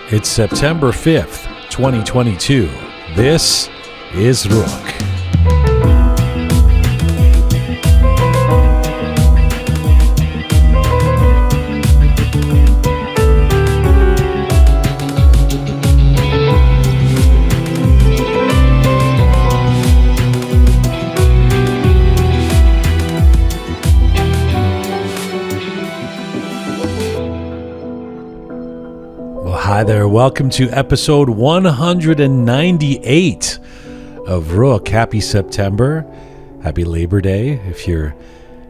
It's September 5th, 2022. This is Roqe. Hi there, welcome to episode 198 of Roqe. Happy September, happy Labor Day if you're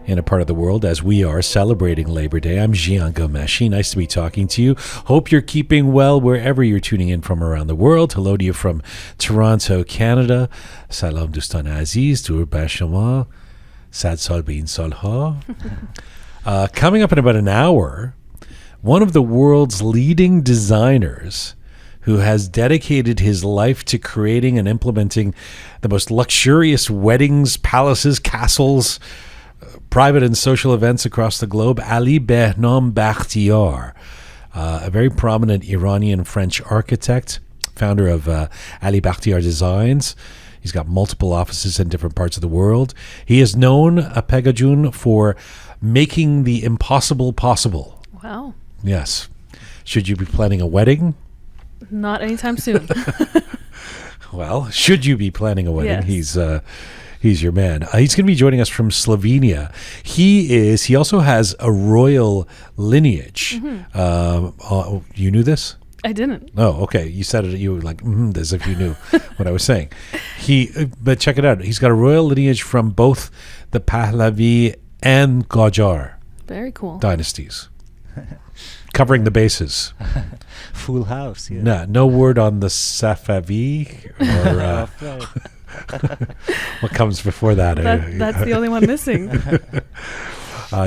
in a part of the world as we are celebrating Labor Day. I'm Jian. Nice to be talking to you. Hope you're keeping well wherever you're tuning in from around the world. Hello to you from Toronto, Canada. Salam dostan aziz, dur bar shoma. Sad sal be in salha. Coming up in about an hour, one of the world's leading designers who has dedicated his life to creating and implementing the most luxurious weddings, palaces, castles, private and social events across the globe, Behnam Bakhtiar, a very prominent Iranian-French architect, founder of Ali Bakhtiar Designs. He's got multiple offices in different parts of the world. He is known, Pegajun, for making the impossible possible. Wow. Yes. Should you be planning a wedding? Not anytime soon. Well, should you be planning a wedding? Yes. He's your man. He's going to be joining us from Slovenia. He also has a royal lineage. Mm-hmm. You knew this? I didn't. Oh, okay. You said it. You were like, as if you knew what I was saying. But check it out. He's got a royal lineage from both the Pahlavi and Qajar Very cool. dynasties. Covering the bases. Full house. Yeah. No word on the Safavi or what comes before that. That's the only one missing.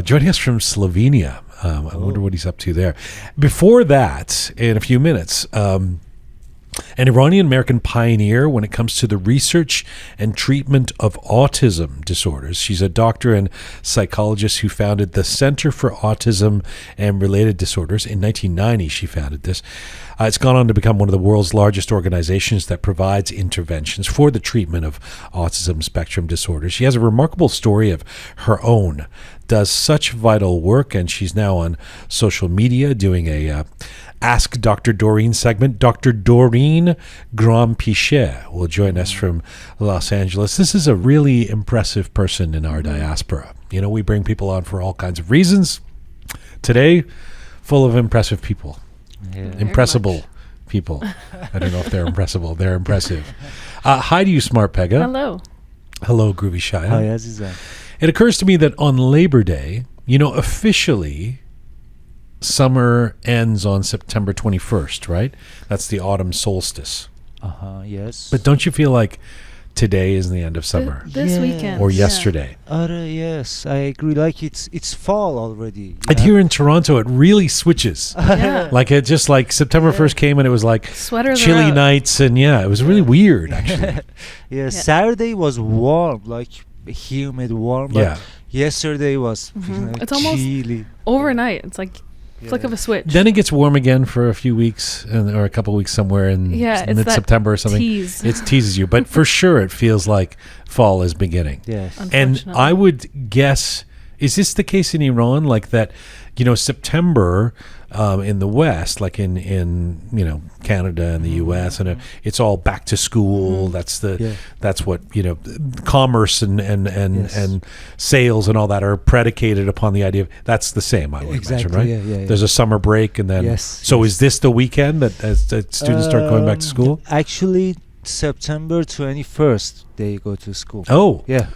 Joining us from Slovenia. I wonder what he's up to there. Before that, in a few minutes, an Iranian-American pioneer when it comes to the research and treatment of autism disorders. She's a doctor and psychologist who founded the Center for Autism and Related Disorders. In 1990, she founded this. It's gone on to become one of the world's largest organizations that provides interventions for the treatment of autism spectrum disorders. She has a remarkable story of her own, does such vital work, and she's now on social media doing a Ask Dr. Doreen segment. Dr. Doreen Granpeesheh will join us from Los Angeles. This is a really impressive person in our diaspora. You know, we bring people on for all kinds of reasons. Today, full of impressive people. Yeah. Impressible people. I don't know if they're impressible. They're impressive. Hi to you, Smart Pega. Hello. Hello, Groovy Shia. Hi, Azizan. It occurs to me that on Labor Day, officially, summer ends on September 21st, right? That's the autumn solstice. Yes. But don't you feel like today is the end of summer? This weekend. Or yesterday? Yes, I agree. Like it's fall already. And here in Toronto, it really switches. Yeah. Like it just like September 1st came and it was like Sweaters chilly are out. nights. And it was really weird, actually. Yeah, Saturday was warm, like humid, warm. But yesterday was It's almost chilly. Overnight. It's like flick of a switch. Then it gets warm again for a few weeks or a couple of weeks somewhere in mid-September or something. Tease. It teases you. But for sure, it feels like fall is beginning. Yes. And I would guess, is this the case in Iran? Like that, September in the West, like in Canada and the U.S., and it's all back to school. That's what commerce and sales and all that are predicated upon the idea of. That's the same, I would imagine, right? Yeah. There's a summer break, and then is this the weekend that as students start going back to school? Actually, September 21st they go to school. Oh, yeah.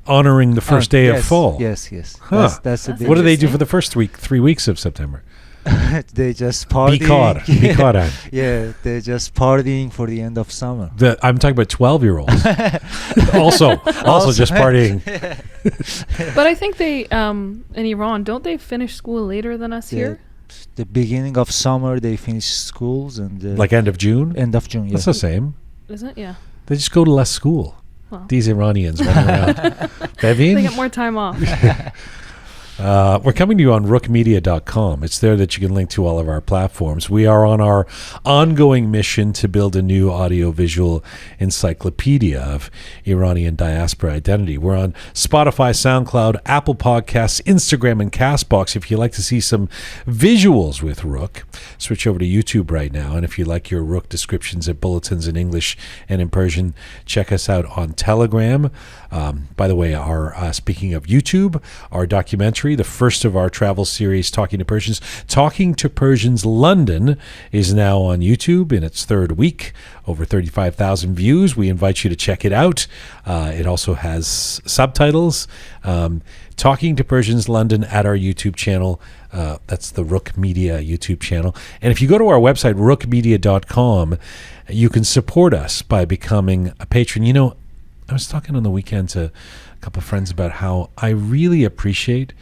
Honoring the first day of fall. Yes. Huh. That's a big. What do they do for the first 3 weeks of September? They just party. Bikar. Yeah, they're just partying for the end of summer. I'm talking about 12-year-olds. also just partying. But I think they, in Iran, don't they finish school later than us here? The beginning of summer, they finish schools and like end of June. End of June. Yeah. That's the same. Is it? Yeah. They just go to less school. Well. These Iranians running around. They get more time off. We're coming to you on roqemedia.com. It's there that you can link to all of our platforms. We are on our ongoing mission to build a new audiovisual encyclopedia of Iranian diaspora identity. We're on Spotify, SoundCloud, Apple Podcasts, Instagram, and CastBox. If you like to see some visuals with Roqe, switch over to YouTube right now. And if you like your Roqe descriptions at bulletins in English and in Persian, check us out on Telegram. By the way, speaking of YouTube, our documentary, the first of our travel series, Talking to Persians London, is now on YouTube in its third week, over 35,000 views. We invite you to check it out. It also has subtitles. Talking to Persians London at our YouTube channel. That's the Roqe Media YouTube channel. And if you go to our website, roqemedia.com, you can support us by becoming a patron. You know, I was talking on the weekend to a couple of friends about how I really appreciate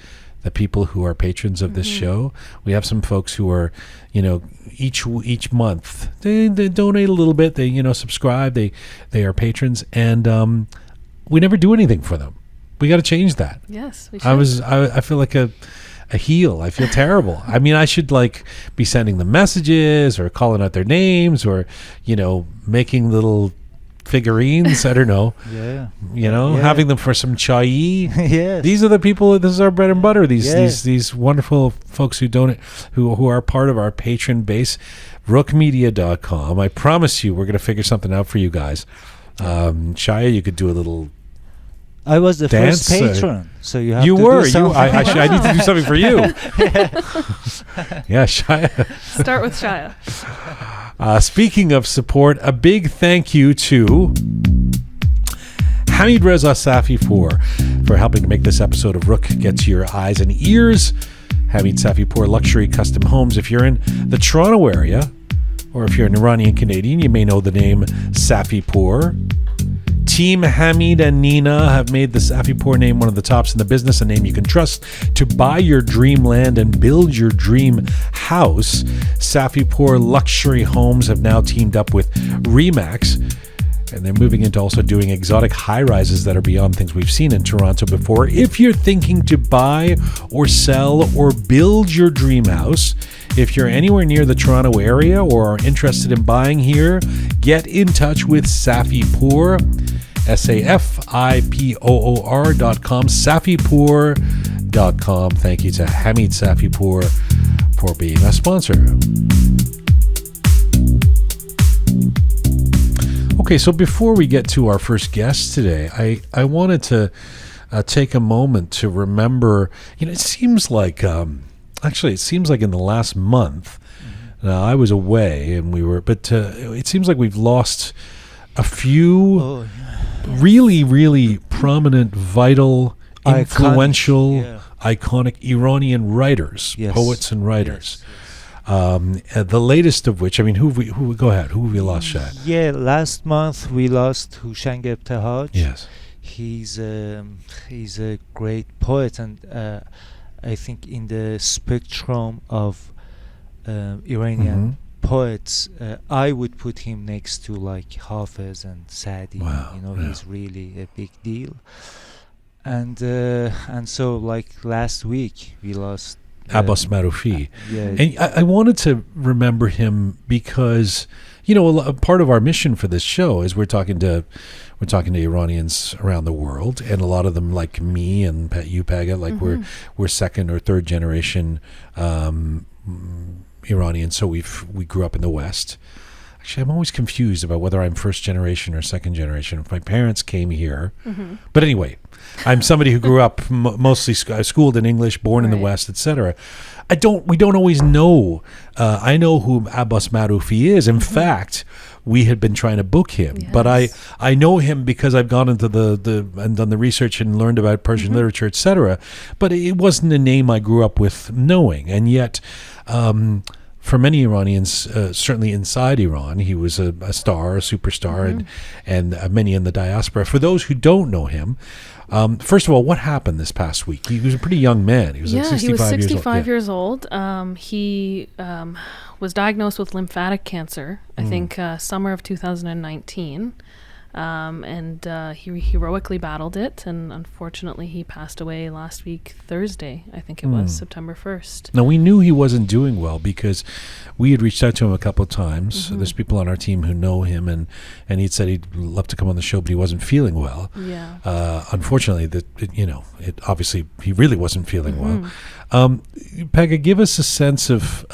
the people who are patrons of this show. We have some folks who are, each month they donate a little bit. They subscribe. They are patrons, and we never do anything for them. We got to change that. Yes, we should. I feel like a heel. I feel terrible. I mean, I should be sending them messages or calling out their names or making little figurines. I don't know. Having them for some chai. Yes. These are the people. This is our bread and butter. These wonderful folks who donate, who are part of our patron base. Roqemedia.com. I promise you, we're going to figure something out for you guys. Shia, you could do a little. I was the dance, first patron, so you have you to were. do something. I need to do something for you. Yeah, Shia. Start with Shia. Speaking of support, a big thank you to Hamid Reza Safipour for helping to make this episode of Roqe get to your eyes and ears. Hamid Safipour Luxury Custom Homes. If you're in the Toronto area, or if you're an Iranian Canadian, you may know the name Safipour. Team Hamid and Nina have made the Safipour name one of the tops in the business, a name you can trust to buy your dream land and build your dream house. Safipour Luxury Homes have now teamed up with Remax, and they're moving into also doing exotic high-rises that are beyond things we've seen in Toronto before. If you're thinking to buy or sell or build your dream house, if you're anywhere near the Toronto area or are interested in buying here, get in touch with Safipour, Safipour.com, Safipour.com. Thank you to Hamid Safipour for being a sponsor. Okay, so before we get to our first guest today, I wanted to take a moment to remember, it seems like it seems like in the last month, I was away and it seems like we've lost a few really, really prominent, vital, influential, iconic Iranian writers, poets and writers. The latest of which, go ahead. Who have we lost, Shad? Yeah, last month we lost Houshang Ebtehaj. Yes. He's a great poet, and I think in the spectrum of Iranian poets, I would put him next to Hafiz and Saadi. Wow. He's really a big deal. And so last week we lost Abbas Maroufi. Yeah. And I wanted to remember him because, a part of our mission for this show is we're talking to Iranians around the world, and a lot of them, like me and you, Paga, we're second or third generation Iranian, so we grew up in the West. Actually, I'm always confused about whether I'm first generation or second generation. If my parents came here, but anyway, I'm somebody who grew up mostly schooled in English, born in the West, etc. We don't always know. I know who Abbas Maroufi is. In fact, we had been trying to book him, but I know him because I've gone into and done the research and learned about Persian literature, etc. But it wasn't a name I grew up with knowing, and yet. For many Iranians, certainly inside Iran, he was a superstar, and many in the diaspora. For those who don't know him, first of all, what happened this past week? He was a pretty young man. He was 65 years old. He was diagnosed with lymphatic cancer, I think summer of 2019. and he heroically battled it, and unfortunately he passed away last week, Thursday, I think it was, September 1st. Now, we knew he wasn't doing well because we had reached out to him a couple of times. There's people on our team who know him, and he'd said he'd love to come on the show, but he wasn't feeling well. Yeah. Unfortunately, it obviously he really wasn't feeling well. Pegah, give us a sense of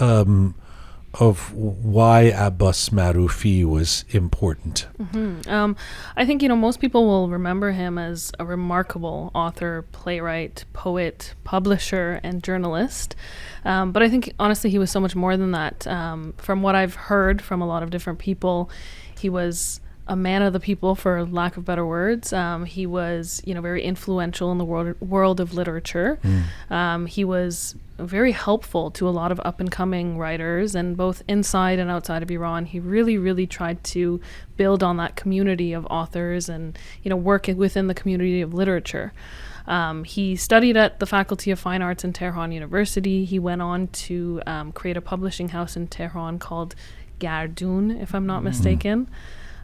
why Abbas Maroufi was important. I think, most people will remember him as a remarkable author, playwright, poet, publisher, and journalist. But I think, honestly, he was so much more than that. From what I've heard from a lot of different people, he was a man of the people, for lack of better words. He was, very influential in the world of literature. He was very helpful to a lot of up-and-coming writers, and both inside and outside of Iran, he really, really tried to build on that community of authors and, work within the community of literature. He studied at the Faculty of Fine Arts in Tehran University. He went on to create a publishing house in Tehran called Gardun, if I'm not mistaken.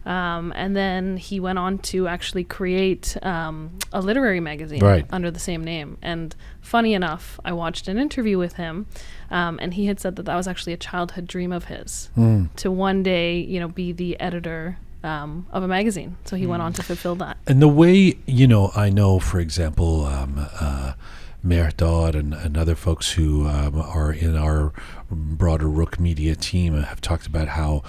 And then he went on to actually create a literary magazine under the same name. And funny enough, I watched an interview with him, and he had said that was actually a childhood dream of his, to one day, be the editor of a magazine. So he went on to fulfill that. And the way, I know, for example, Mehrdad and other folks who are in our broader Roqe media team have talked about how,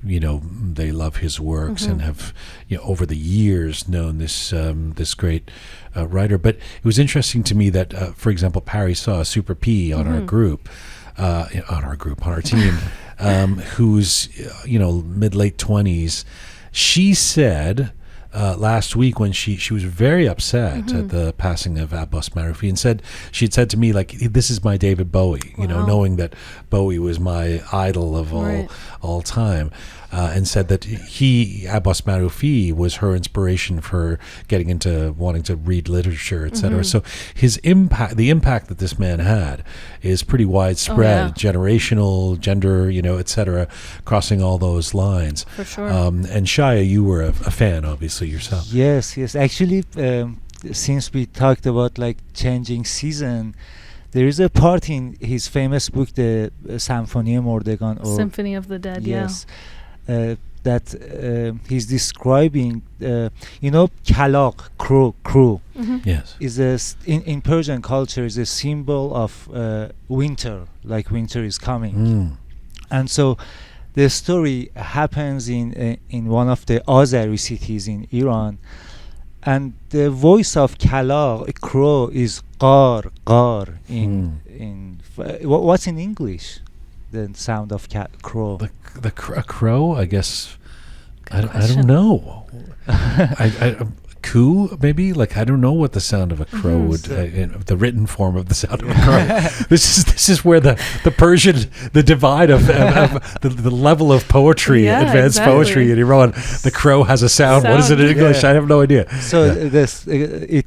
they love his works and have, over the years known this great writer. But it was interesting to me that, for example, Parry saw a Super P on our group, on our team, who's, mid-late 20s. She said last week when she was very upset at the passing of Abbas Maroufi, and she'd said to me, like, this is my David Bowie, knowing that Bowie was my idol of all time, and said that Abbas Maroufi was her inspiration for getting into wanting to read literature, etc. So his impact, the impact that this man had, is pretty widespread, generational, gender, etc., crossing all those lines. For sure. And Shaya, you were a fan, obviously, yourself. Yes. Actually, since we talked about like changing season, there is a part in his famous book, the Symphony Mordegan, or Symphony of the Dead. Yes. That he's describing, kalaq, crow, Yes, is in Persian culture is a symbol of winter, like winter is coming, and so the story happens in one of the Azeri cities in Iran, and the voice of kalaq, a crow, is qar in what's in English? The sound of crow. A crow, I guess. I don't know. Coo, maybe? Like, I don't know what the sound of a crow would, the written form of the sound of a crow. This is where the Persian, the divide of the level of poetry, advanced poetry in Iran. The crow has a sound. What is it in English? I have no idea. So it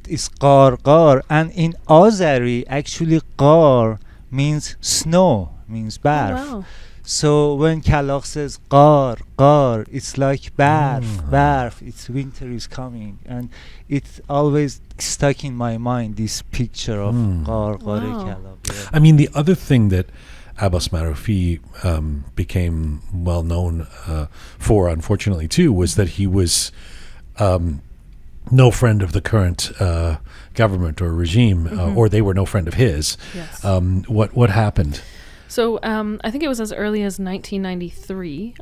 is qar, and in Azeri, actually qar means snow, means barf. Oh, wow. So when kalaq says qar, it's like barf, it's winter is coming, and it's always stuck in my mind, this picture of qar, kalaq. Yeah. I mean, the other thing that Abbas Maroufi became well known for, unfortunately too, was that he was no friend of the current government or regime, or they were no friend of his. Yes. What happened? So I think it was as early as 1993.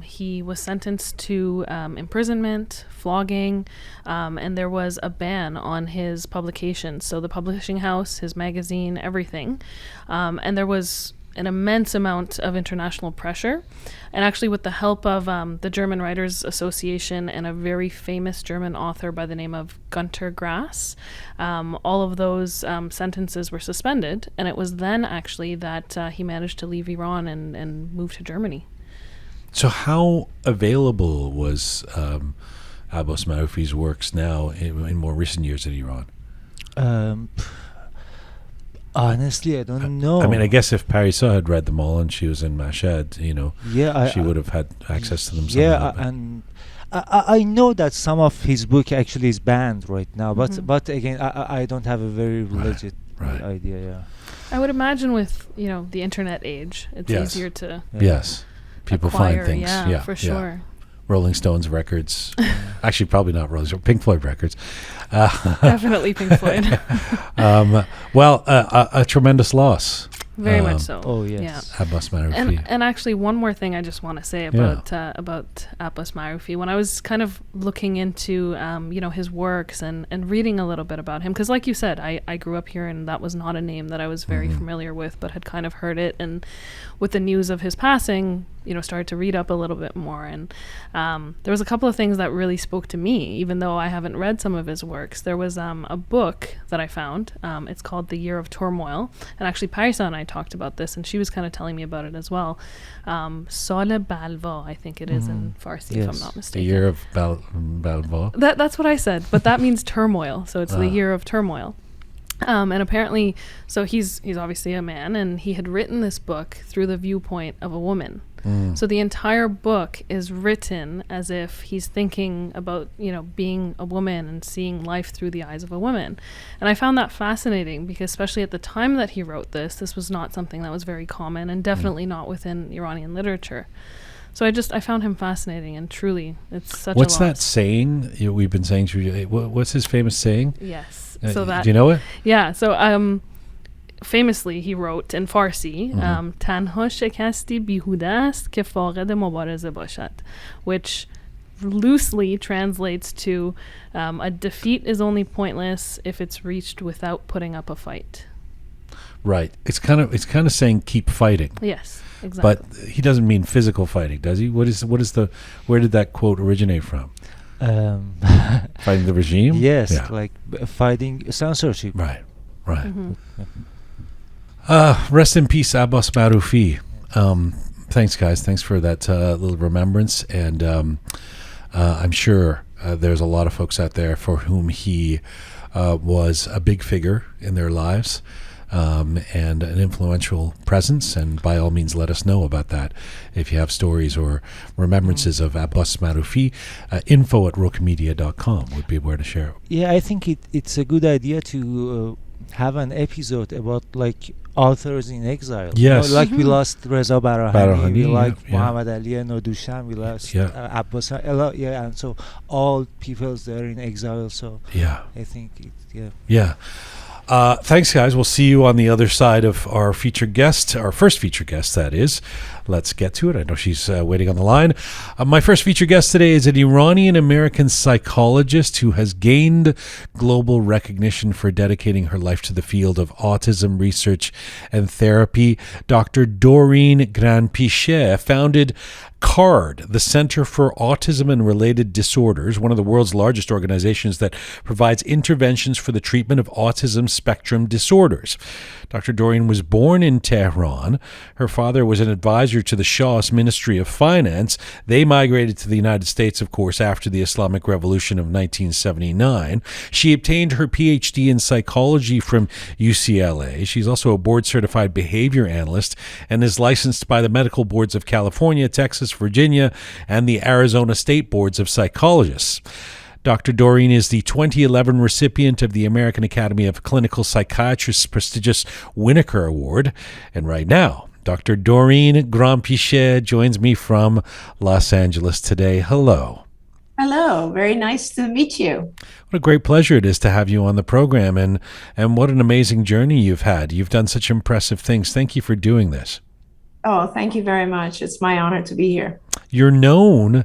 He was sentenced to imprisonment, flogging, and there was a ban on his publications. So the publishing house, his magazine, everything. And there was an immense amount of international pressure. And actually with the help of the German Writers Association and a very famous German author by the name of Günter Grass, all of those sentences were suspended. And it was then actually that he managed to leave Iran and move to Germany. So how available was Abbas Maroufi's works now in more recent years in Iran? Honestly, I don't know. I mean, I guess if Parisa had read them all and she was in Mashhad, she would have had access to them somehow. And I know that some of his book actually is banned right now, but again, I don't have a very legit idea. Yeah, I would imagine with the internet age, it's easier to people acquire, find things. For sure. Rolling Stones records, actually probably not Rolling Stones, Pink Floyd records. Definitely Pink Floyd. A tremendous loss. Very much so. Oh yes. Yeah. Abbas Maroufi. And actually, one more thing I just want to say about Abbas Maroufi. When I was kind of looking into his works and reading a little bit about him, because like you said, I grew up here and that was not a name that I was very familiar with, but had kind of heard it, and with the news of his passing, started to read up a little bit more, and there was a couple of things that really spoke to me, even though I haven't read some of his works. There was a book that I found. It's called The Year of Turmoil, and actually Parisa and I talked about this, and she was kind of telling me about it as well. Sal Balva, I think it is in Farsi, if I'm not mistaken. The Year of Balva. That's what I said, but that means turmoil, so it's the Year of Turmoil. And apparently, so he's obviously a man, and he had written this book through the viewpoint of a woman. So the entire book is written as if he's thinking about, being a woman and seeing life through the eyes of a woman. And I found that fascinating because especially at the time that he wrote this was not something that was very common, and definitely not within Iranian literature. So I found him fascinating, and truly, it's such a loss. What's that saying we've been saying? What's his famous saying? Yes. Do you know it? Yeah. So famously, he wrote in Farsi, "Tanha shekasti bihude ast ke faqed mubaraze bashad," which loosely translates to a defeat is only pointless if it's reached without putting up a fight. Right. It's kind of saying keep fighting. Yes, exactly. But he doesn't mean physical fighting, does he? Where did that quote originate from? Fighting the regime? Yes, like fighting censorship. Right. Rest in peace, Abbas Maroufi. Thanks, guys. Thanks for that little remembrance. And I'm sure there's a lot of folks out there for whom he was a big figure in their lives and an influential presence. And by all means, let us know about that. If you have stories or remembrances of Abbas Maroufi, info@roqemedia.com would be where to share it. Yeah, I think it's a good idea to have an episode about authors in exile. Yes. We lost Reza Barahani, we Muhammad Ali Nodushan, we lost Abbas, and so all peoples there in exile. So I think thanks, guys. We'll see you on the other side of our featured guest, our first featured guest, that is. Let's get to it. I know she's waiting on the line. My first featured guest today is an Iranian-American psychologist who has gained global recognition for dedicating her life to the field of autism research and therapy. Dr. Doreen Granpeesheh founded CARD, the Center for Autism and Related Disorders, one of the world's largest organizations that provides interventions for the treatment of autism spectrum disorders. Dr. Doreen was born in Tehran. Her father was an advisor to the Shah's Ministry of Finance. They migrated to the United States, of course, after the Islamic Revolution of 1979. She obtained her PhD in psychology from UCLA. She's also a board-certified behavior analyst and is licensed by the medical boards of California, Texas, Virginia, and the Arizona State Boards of Psychologists. Dr. Doreen is the 2011 recipient of the American Academy of Clinical Psychiatrists' prestigious Winnaker Award. And right now, Dr. Doreen Granpeesheh joins me from Los Angeles today. Hello. Hello. Very nice to meet you. What a great pleasure it is to have you on the program, and what an amazing journey you've had. You've done such impressive things. Thank you for doing this. Oh, thank you very much. It's my honor to be here. You're known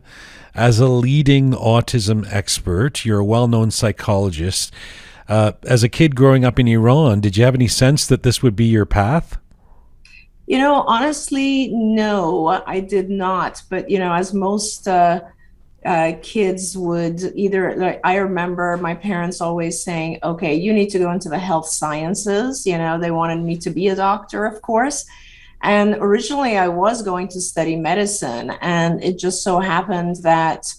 as a leading autism expert. You're a well-known psychologist. As a kid growing up in Iran, did you have any sense that this would be your path? Honestly, no, I did not. But, as most kids would either, I remember my parents always saying, okay, you need to go into the health sciences. They wanted me to be a doctor, of course. And originally I was going to study medicine, and it just so happened that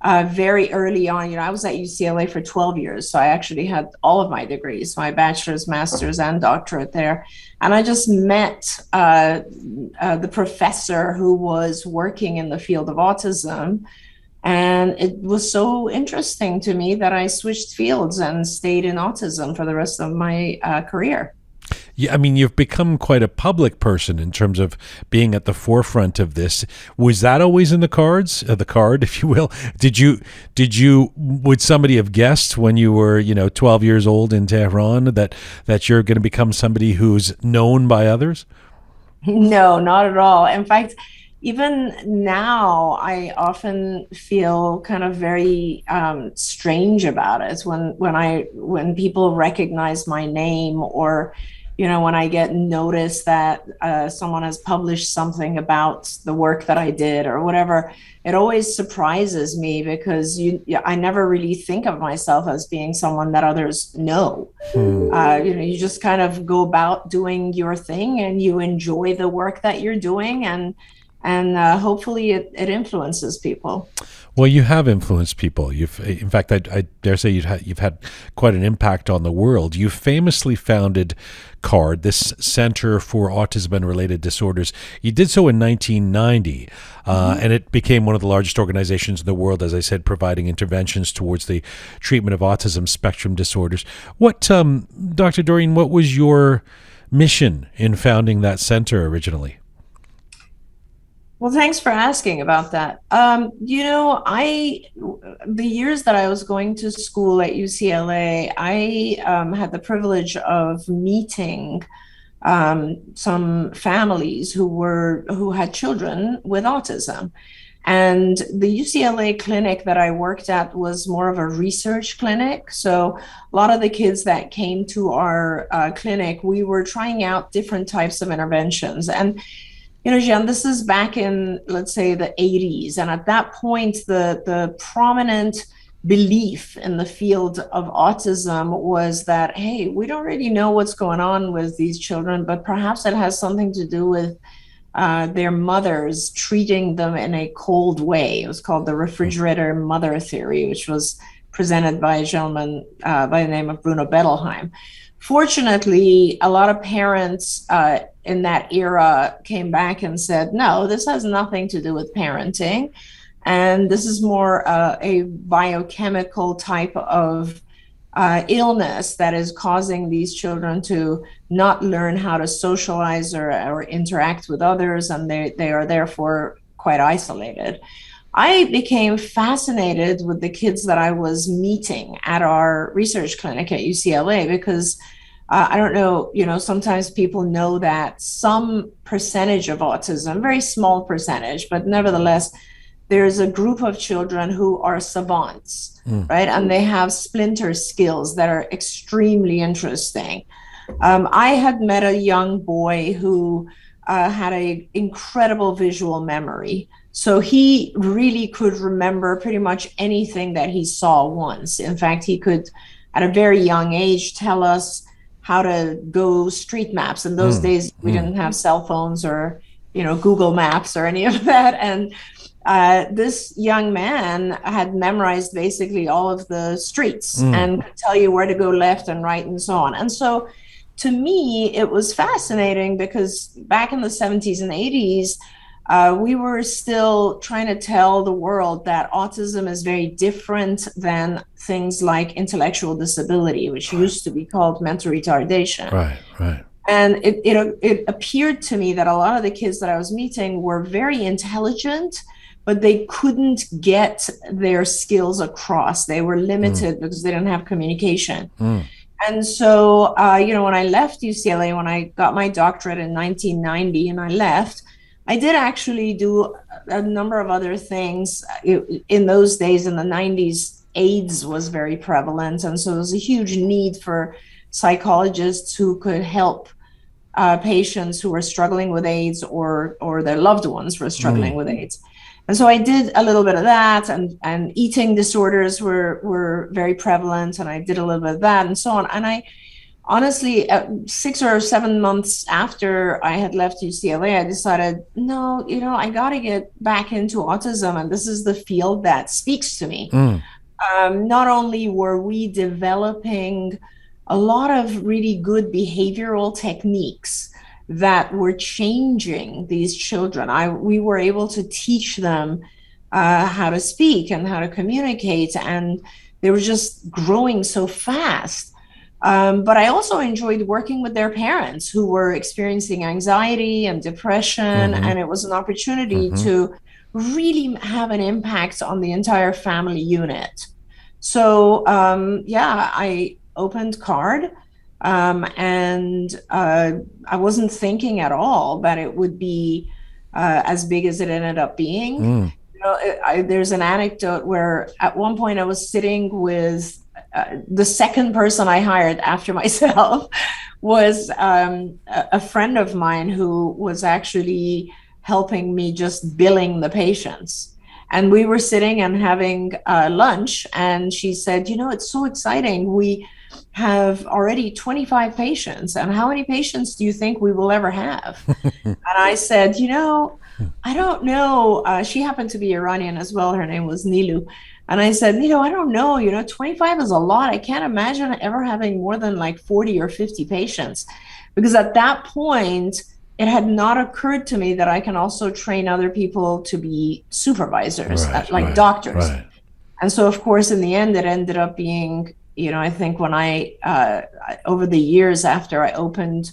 very early on. I was at UCLA for 12 years, so I actually had all of my degrees, my bachelor's, master's, and doctorate there. And I just met the professor who was working in the field of autism. And it was so interesting to me that I switched fields and stayed in autism for the rest of my career. Yeah, I mean, you've become quite a public person in terms of being at the forefront of this. Was that always in the cards, the card, if you will? Would somebody have guessed when you were, 12 years old in Tehran that you're going to become somebody who's known by others? No, not at all. In fact, even now, I often feel kind of very strange about it when people recognize my name, or when I get noticed that someone has published something about the work that I did or whatever. It always surprises me because I never really think of myself as being someone that others know. You just kind of go about doing your thing and you enjoy the work that you're doing, and hopefully it influences people. Well, you have influenced people. In fact, I dare say you've had quite an impact on the world. You famously founded CARD, this Center for Autism and Related Disorders. You did so in 1990, and it became one of the largest organizations in the world, as I said, providing interventions towards the treatment of autism spectrum disorders. Dr. Doreen, what was your mission in founding that center originally? Well, thanks for asking about that. The years that I was going to school at UCLA, I had the privilege of meeting some families who had children with autism. And the UCLA clinic that I worked at was more of a research clinic. So a lot of the kids that came to our clinic, we were trying out different types of interventions. And Jian, this is back in, let's say, the 80s. And at that point, the prominent belief in the field of autism was that, hey, we don't really know what's going on with these children, but perhaps it has something to do with their mothers treating them in a cold way. It was called the refrigerator mother theory, which was presented by a gentleman by the name of Bruno Bettelheim. Fortunately, a lot of parents in that era came back and said, no, this has nothing to do with parenting. And this is more a biochemical type of illness that is causing these children to not learn how to socialize or interact with others, and they are therefore quite isolated. I became fascinated with the kids that I was meeting at our research clinic at UCLA because I don't know, sometimes people know that some percentage of autism, very small percentage, but nevertheless, there's a group of children who are savants, right? And they have splinter skills that are extremely interesting. I had met a young boy who had an incredible visual memory. So he really could remember pretty much anything that he saw once. In fact, he could, at a very young age, tell us how to go street maps. In those days, we didn't have cell phones or, Google Maps or any of that. And this young man had memorized basically all of the streets and could tell you where to go left and right and so on. And so to me, it was fascinating because back in the 70s and 80s, we were still trying to tell the world that autism is very different than things like intellectual disability, which used to be called mental retardation. Right. And it appeared to me that a lot of the kids that I was meeting were very intelligent, but they couldn't get their skills across. They were limited because they didn't have communication. And so, when I left UCLA, when I got my doctorate in 1990 and I left, I did actually do a number of other things. In those days, in the 90s, AIDS was very prevalent. And so there was a huge need for psychologists who could help patients who were struggling with AIDS or their loved ones were struggling with AIDS. And so I did a little bit of that, and eating disorders were very prevalent, and I did a little bit of that and so on. And I honestly, 6 or 7 months after I had left UCLA, I decided, no, I got to get back into autism, and this is the field that speaks to me. Not only were we developing a lot of really good behavioral techniques that were changing these children, we were able to teach them how to speak and how to communicate, and they were just growing so fast. But I also enjoyed working with their parents who were experiencing anxiety and depression, and it was an opportunity to really have an impact on the entire family unit. So, I opened CARD, and I wasn't thinking at all that it would be as big as it ended up being. There's an anecdote where at one point I was sitting with the second person I hired after myself was a friend of mine who was actually helping me just billing the patients. And we were sitting and having lunch, and she said, it's so exciting. We have already 25 patients. And how many patients do you think we will ever have? And I said, I don't know. She happened to be Iranian as well. Her name was Nilu. And I said, I don't know, 25 is a lot. I can't imagine ever having more than like 40 or 50 patients. Because at that point, it had not occurred to me that I can also train other people to be supervisors, like doctors. Right. And so, of course, in the end, it ended up being, I think when over the years after I opened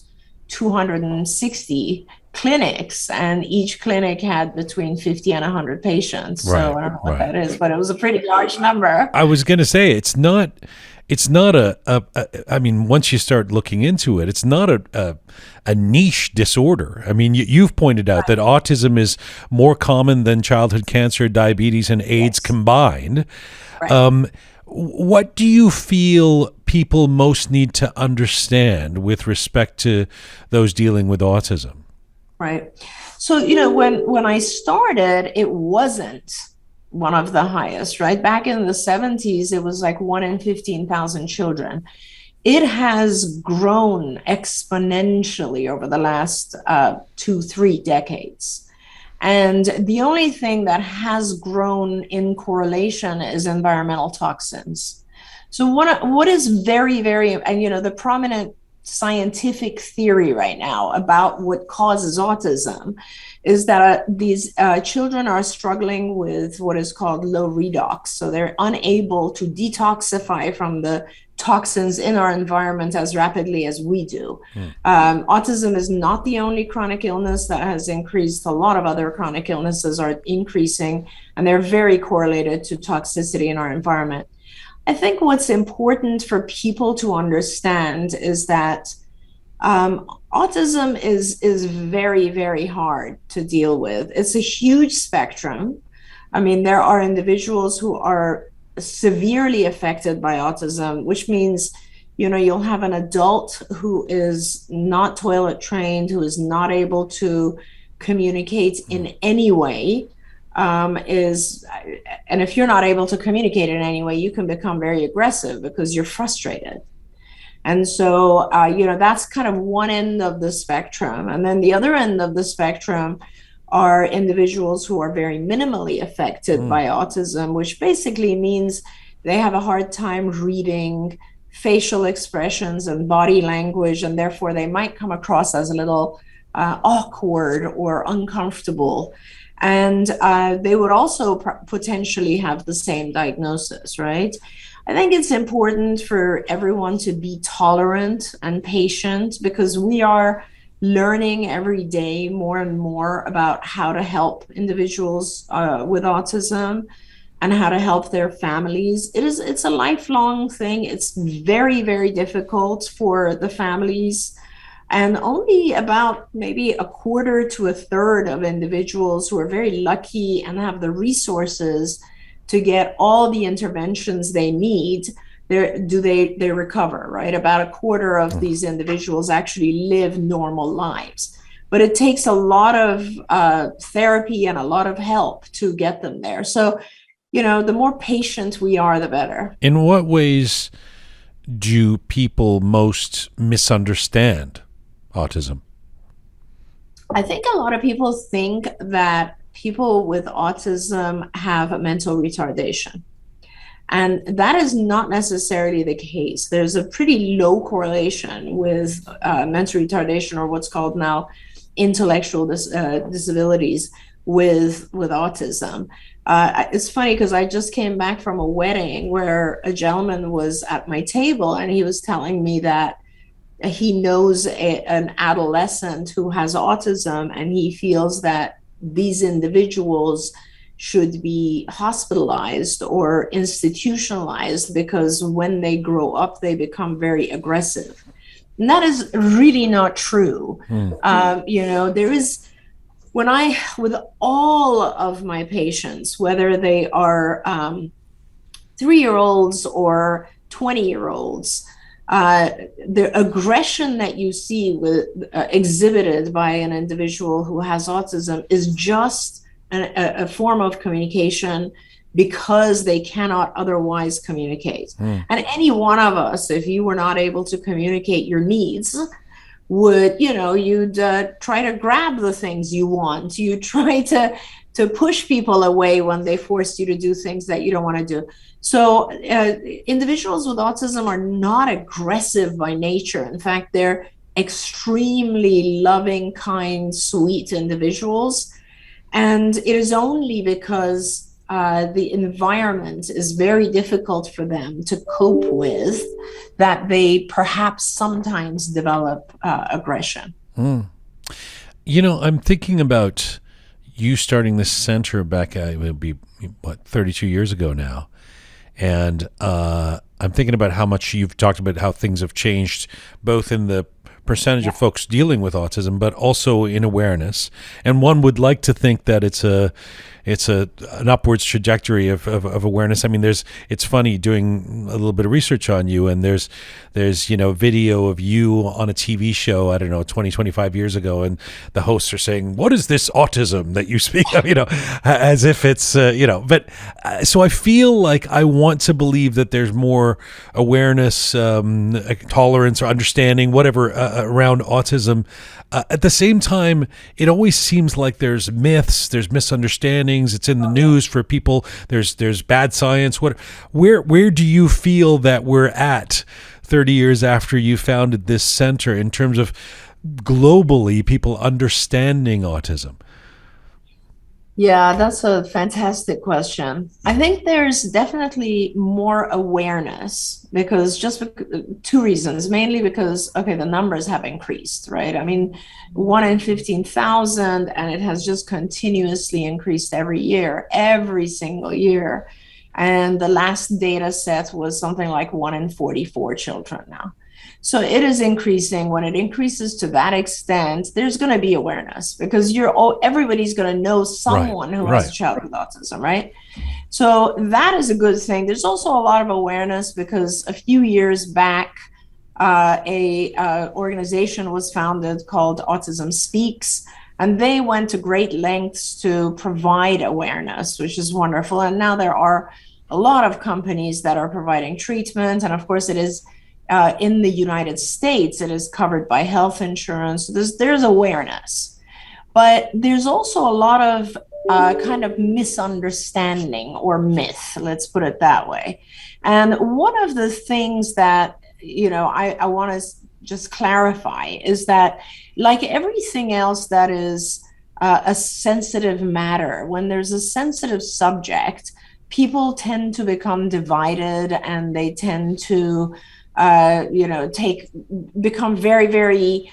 260 clinics, and each clinic had between 50 and 100 patients. So I don't know what that is, but it was a pretty large number. I was going to say, it's not I mean, once you start looking into it, it's not a niche disorder. I mean, you've pointed out that autism is more common than childhood cancer, diabetes, and AIDS combined. What do you feel people most need to understand with respect to those dealing with autism? Right. So, when I started, it wasn't one of the highest, right? Back in the 70s, it was like 1 in 15,000 children. It has grown exponentially over the last 2-3 decades. And the only thing that has grown in correlation is environmental toxins. So what is very, very, and the prominent scientific theory right now about what causes autism is that these children are struggling with what is called low redox. So they're unable to detoxify from the toxins in our environment as rapidly as we do. Autism is not the only chronic illness that has increased. A lot of other chronic illnesses are increasing, and they're very correlated to toxicity in our environment. I think what's important for people to understand is that autism is very, very hard to deal with. It's a huge spectrum. I mean, there are individuals who are severely affected by autism, which means, you'll have an adult who is not toilet trained, who is not able to communicate in any way. And if you're not able to communicate in any way, you can become very aggressive because you're frustrated. And so, that's kind of one end of the spectrum. And then the other end of the spectrum are individuals who are very minimally affected by autism, which basically means they have a hard time reading facial expressions and body language, and therefore they might come across as a little awkward or uncomfortable. And they would also potentially have the same diagnosis, right? I think it's important for everyone to be tolerant and patient, because we are learning every day more and more about how to help individuals with autism and how to help their families. It's a lifelong thing. It's very, very difficult for the families. And only about maybe a quarter to a third of individuals who are very lucky and have the resources to get all the interventions they need, they recover, right? About a quarter of these individuals actually live normal lives. But it takes a lot of therapy and a lot of help to get them there. So, the more patient we are, the better. In what ways do people most misunderstand autism? I think a lot of people think that people with autism have a mental retardation. And that is not necessarily the case. There's a pretty low correlation with mental retardation, or what's called now intellectual disabilities, with autism. It's funny because I just came back from a wedding where a gentleman was at my table and he was telling me that he knows an adolescent who has autism, and he feels that these individuals should be hospitalized or institutionalized because when they grow up, they become very aggressive. And that is really not true. There is, with all of my patients, whether they are 3-year-olds or 20-year-olds, the aggression that you see exhibited by an individual who has autism is just a form of communication because they cannot otherwise communicate. And any one of us, if you were not able to communicate your needs, you'd try to grab the things you want. You try to push people away when they force you to do things that you don't want to do. So individuals with autism are not aggressive by nature. In fact, they're extremely loving, kind, sweet individuals. And it is only because the environment is very difficult for them to cope with that they perhaps sometimes develop aggression. I'm thinking about you starting this center back, it would be, 32 years ago now. And I'm thinking about how much you've talked about how things have changed, both in the percentage of folks dealing with autism, but also in awareness. And one would like to think that it's an upwards trajectory of awareness. I mean, it's funny doing a little bit of research on you, and there's video of you on a TV show, I don't know, 20, 25 years ago, and the hosts are saying, "What is this autism that you speak of?" As if it's, but so I feel like I want to believe that there's more awareness, tolerance, or understanding, whatever, around autism. At the same time, it always seems like there's myths, there's misunderstandings. It's in the news for people. There's bad science. Where do you feel that we're at 30 years after you founded this center in terms of globally people understanding autism? Yeah, that's a fantastic question. I think there's definitely more awareness because two reasons, mainly because, the numbers have increased, right? I mean, 1 in 15,000, and it has just continuously increased every single year. And the last data set was something like 1 in 44 children now. So it is increasing. When it increases to that extent, there's going to be awareness because everybody's going to know someone who has a child with autism, right? So that is a good thing. There's also a lot of awareness because a few years back, a organization was founded called Autism Speaks, and they went to great lengths to provide awareness, which is wonderful. And now there are a lot of companies that are providing treatment, and of course it is in the United States, it is covered by health insurance. There's awareness, but there's also a lot of kind of misunderstanding or myth, let's put it that way. And one of the things that, I want to just clarify is that, like everything else that is a sensitive matter, when there's a sensitive subject, people tend to become divided and they tend to become very, very,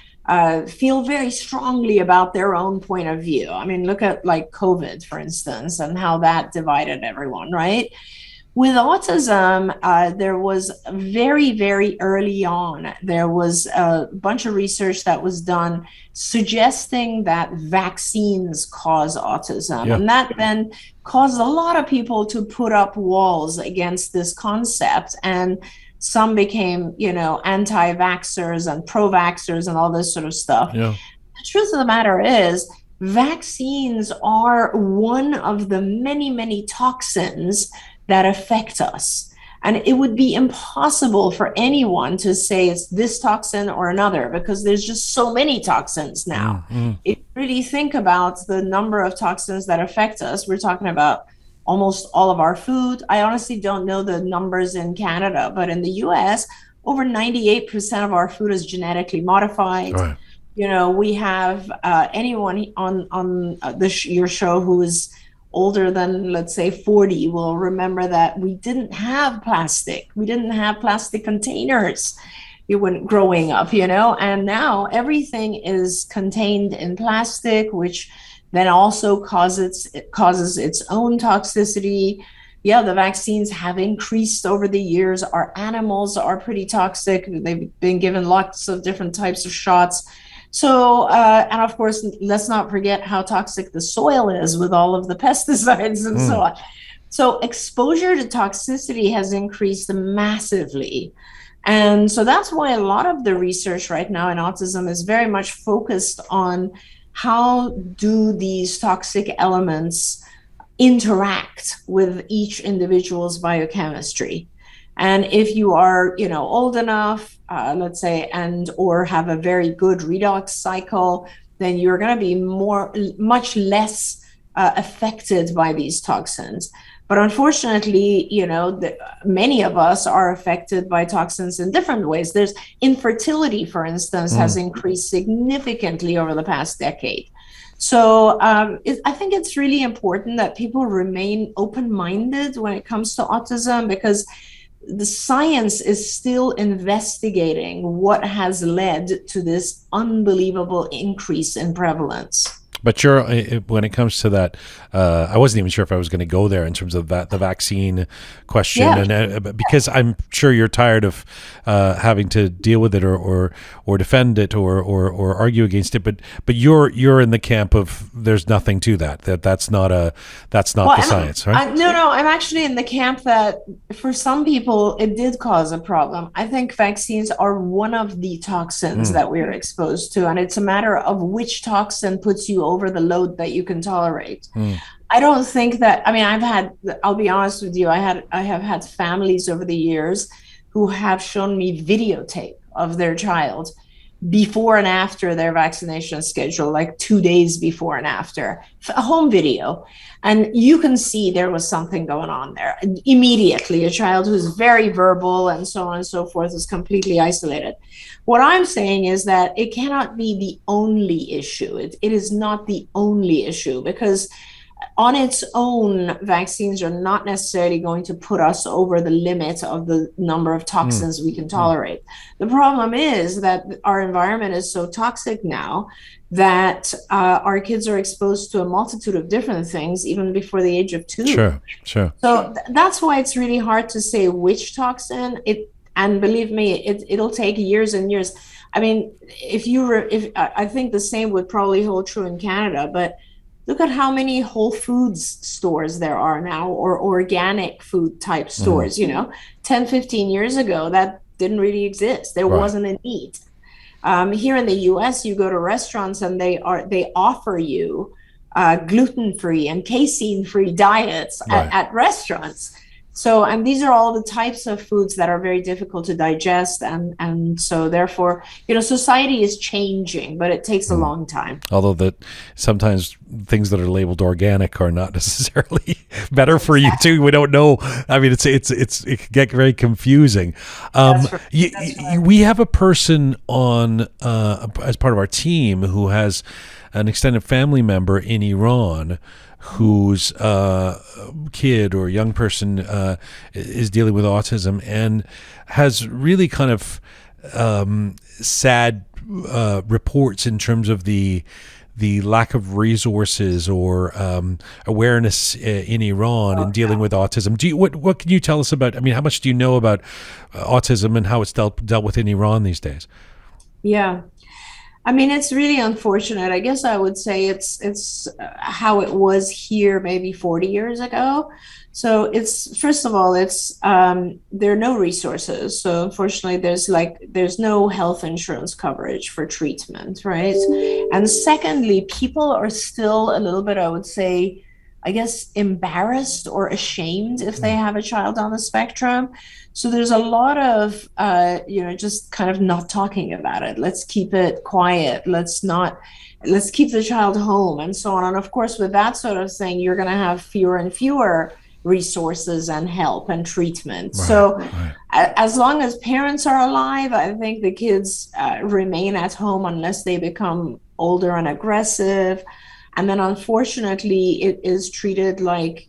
feel very strongly about their own point of view. I mean, look at like COVID, for instance, and how that divided everyone, right? With autism, there was very, very early on, there was a bunch of research that was done suggesting that vaccines cause autism. Yeah. And that then caused a lot of people to put up walls against this concept. And some became, anti-vaxxers and pro-vaxxers and all this sort of stuff. Yeah. The truth of the matter is, vaccines are one of the many, many toxins that affect us. And it would be impossible for anyone to say it's this toxin or another, because there's just so many toxins now. If you really think about the number of toxins that affect us, we're talking about almost all of our food. I honestly don't know the numbers in Canada, but in the US, over 98% of our food is genetically modified. Right. You know, we have anyone on your show who is older than, let's say, 40 will remember that we didn't have plastic. We didn't have plastic containers when growing up, you know, and now everything is contained in plastic, which then also causes its own toxicity. Yeah, the vaccines have increased over the years. Our animals are pretty toxic. They've been given lots of different types of shots. So, and of course, let's not forget how toxic the soil is with all of the pesticides and so on. So exposure to toxicity has increased massively. And so that's why a lot of the research right now in autism is very much focused on how do these toxic elements interact with each individual's biochemistry. And if you are, you know, old enough, let's say, and or have a very good redox cycle, then you're going to be much less affected by these toxins. But unfortunately, you know, many of us are affected by toxins in different ways. There's infertility, for instance, has increased significantly over the past decade. So I think it's really important that people remain open-minded when it comes to autism, because the science is still investigating what has led to this unbelievable increase in prevalence. But when it comes to that, I wasn't even sure if I was going to go there in terms of the vaccine question, and because I'm sure you're tired of having to deal with it or defend it or argue against it. But you're in the camp of there's nothing to that's not the science, right? No, I'm actually in the camp that for some people it did cause a problem. I think vaccines are one of the toxins that we're exposed to, and it's a matter of which toxin puts you over the load that you can tolerate. I don't think that, I mean, I'll be honest with you, I have had families over the years who have shown me videotape of their child before and after their vaccination schedule, like 2 days before and after, a home video. And you can see there was something going on there. Immediately, a child who's very verbal and so on and so forth is completely isolated. What I'm saying is that it cannot be the only issue. It is not the only issue, because on its own, vaccines are not necessarily going to put us over the limit of the number of toxins we can tolerate. The problem is that our environment is so toxic now that our kids are exposed to a multitude of different things even before the age of 2. Sure. So that's why it's really hard to say which toxin. And believe me, it'll take years and years. I mean, I think the same would probably hold true in Canada, but look at how many Whole Foods stores there are now, or organic food type stores. You know, 10, 15 years ago, that didn't really exist. There wasn't a need. Here in the US, you go to restaurants and they offer you gluten-free and casein-free diets at restaurants. So, and these are all the types of foods that are very difficult to digest. And so therefore, you know, society is changing, but it takes a long time. Although sometimes things that are labeled organic are not necessarily better for you too. We don't know. I mean, it can get very confusing. That's right. We have a person on as part of our team who has an extended family member in Iran whose kid or young person is dealing with autism and has really kind of sad reports in terms of the lack of resources or awareness in Iran in dealing with autism. What can you tell us about? I mean, how much do you know about autism and how it's dealt with in Iran these days? Yeah. I mean, it's really unfortunate. I guess I would say it's how it was here maybe 40 years ago. So it's, first of all, there are no resources. So unfortunately, there's no health insurance coverage for treatment, right? And secondly, people are still a little bit, I would say, I guess, embarrassed or ashamed if they have a child on the spectrum. So there's a lot of, just kind of not talking about it. Let's keep it quiet. Let's keep the child home and so on. And of course, with that sort of thing, you're going to have fewer and fewer resources and help and treatment. As long as parents are alive, I think the kids remain at home unless they become older and aggressive. And then unfortunately, it is treated like,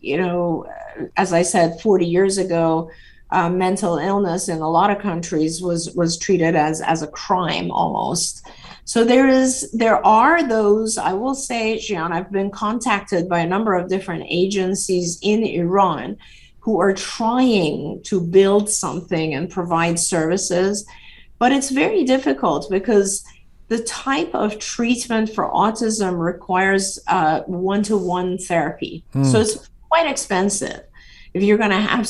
as I said, 40 years ago, mental illness in a lot of countries was treated as a crime almost. So there are those, I will say, Jian, I've been contacted by a number of different agencies in Iran who are trying to build something and provide services, but it's very difficult because the type of treatment for autism requires one-to-one therapy. So it's quite expensive. If you're going to have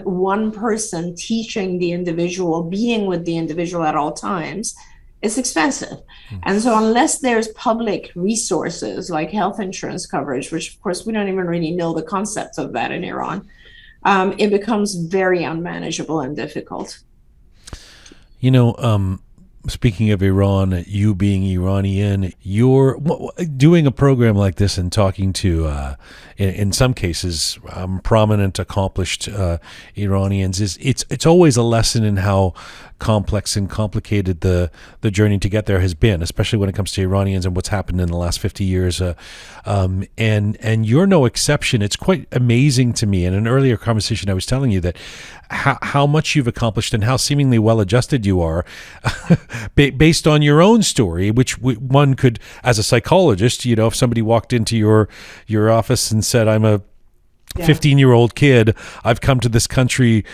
one person teaching the individual, being with the individual at all times, it's expensive. And so unless there's public resources like health insurance coverage, which of course we don't even really know the concept of that in Iran, it becomes very unmanageable and difficult. Speaking of Iran, you being Iranian, you're doing a program like this and talking to, in some cases, prominent, accomplished Iranians. It's always a lesson in how complex and complicated the journey to get there has been, especially when it comes to Iranians and what's happened in the last 50 years. And you're no exception. It's quite amazing to me. In an earlier conversation, I was telling you that how much you've accomplished and how seemingly well-adjusted you are based on your own story, which one could, as a psychologist, if somebody walked into your office and said, I'm a 15-year-old kid, I've come to this country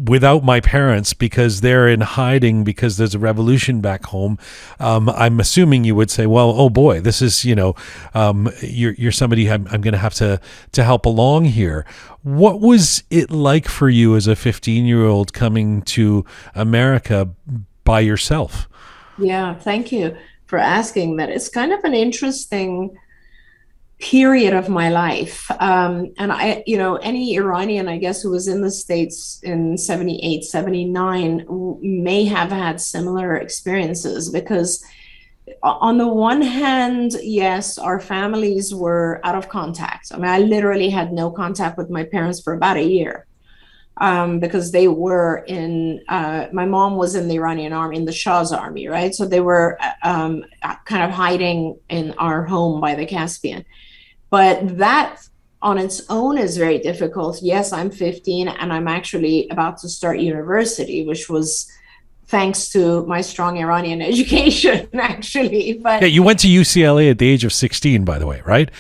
without my parents because they're in hiding because there's a revolution back home. I'm assuming you would say, well, oh boy, this is, you're somebody I'm going to have to help along here. What was it like for you as a 15-year-old coming to America by yourself? Yeah, thank you for asking that. It's kind of an interesting period of my life. And any Iranian, I guess, who was in the States in 78, 79 may have had similar experiences because on the one hand, yes, our families were out of contact. I mean, I literally had no contact with my parents for about a year. Because they were my mom was in the Iranian army, in the Shah's army, right? So they were kind of hiding in our home by the Caspian. But that on its own is very difficult. Yes, I'm 15 and I'm actually about to start university, which was thanks to my strong Iranian education, actually. But yeah, you went to UCLA at the age of 16, by the way, right?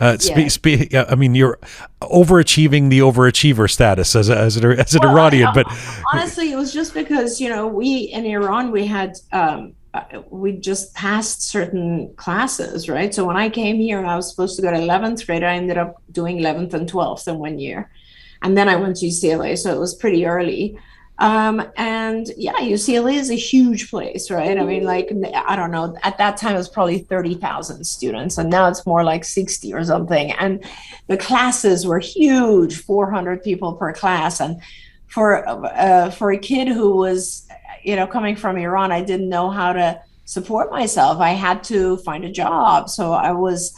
I mean, you're overachieving the overachiever status as an Iranian. But honestly, it was just because we in Iran we had we just passed certain classes, right? So when I came here and I was supposed to go to 11th grade, I ended up doing 11th and 12th in 1 year, and then I went to UCLA, so it was pretty early. And yeah, UCLA is a huge place, right? I mean, I don't know, at that time it was probably 30,000 students, and now it's more like 60 or something. And the classes were huge, 400 people per class. And for a kid who was, coming from Iran, I didn't know how to support myself. I had to find a job. So I was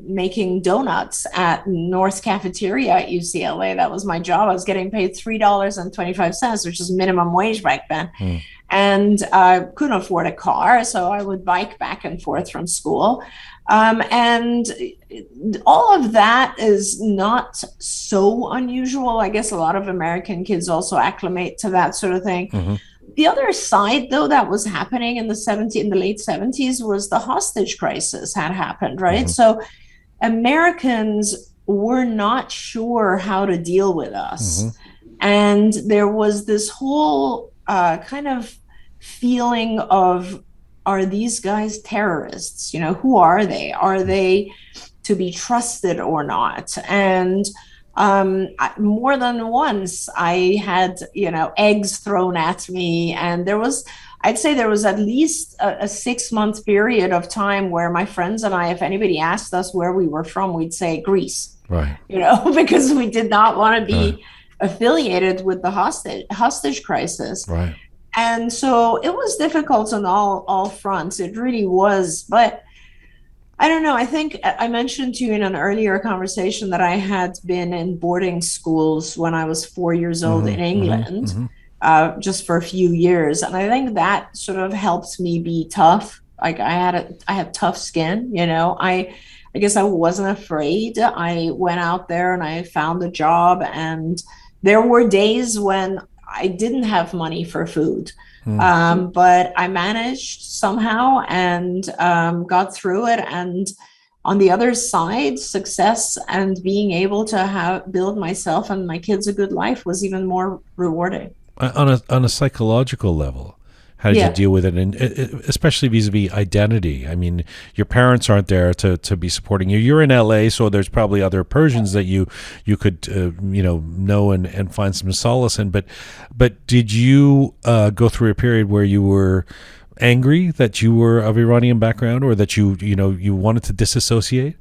making donuts at North Cafeteria at UCLA. That was my job. I was getting paid $3.25, which is minimum wage back then. And I couldn't afford a car, so I would bike back and forth from school. And all of that is not so unusual. I guess a lot of American kids also acclimate to that sort of thing. Mm-hmm. The other side, though, that was happening in the late 70s was the hostage crisis had happened, right? Mm-hmm. So Americans were not sure how to deal with us. Mm-hmm. And there was this whole kind of feeling of, are these guys terrorists? Who are they? Are they to be trusted or not? And more than once I had, eggs thrown at me. And I'd say there was at least a 6-month period of time where my friends and I, if anybody asked us where we were from, we'd say Greece. Right. Because we did not want to be affiliated with the hostage crisis. Right. And so it was difficult on all fronts. It really was. But I don't know. I think I mentioned to you in an earlier conversation that I had been in boarding schools when I was 4 years old in England, just for a few years. And I think that sort of helped me be tough. Like I had tough skin, I guess I wasn't afraid. I went out there and I found a job, and there were days when I didn't have money for food. But I managed somehow and got through it. And on the other side, success and being able to build myself and my kids a good life was even more rewarding. On a psychological level, how did you deal with it, and especially vis-a-vis identity? I mean, your parents aren't there to be supporting you. You're in LA, so there's probably other Persians that you could know and find some solace in. But did you go through a period where you were angry that you were of Iranian background, or that you wanted to disassociate?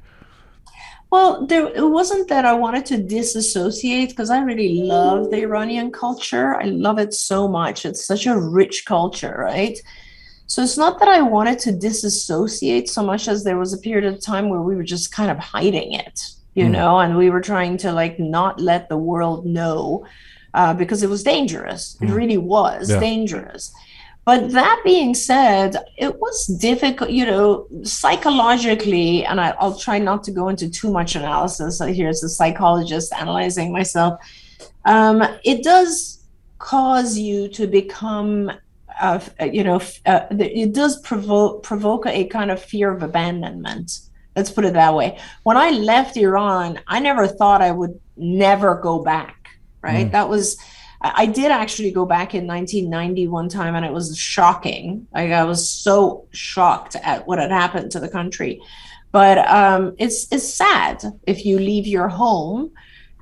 Well, it wasn't that I wanted to disassociate, because I really love the Iranian culture. I love it so much. It's such a rich culture, right? So it's not that I wanted to disassociate so much as there was a period of time where we were just kind of hiding it, and we were trying to not let the world know because it was dangerous. It really was dangerous. But that being said, it was difficult, psychologically, and I'll try not to go into too much analysis. Here as a psychologist analyzing myself. It does cause you to become, it does provoke a kind of fear of abandonment. Let's put it that way. When I left Iran, I never thought I would never go back, right? I did actually go back in 1990 one time, and it was shocking. I was so shocked at what had happened to the country. But it's sad if you leave your home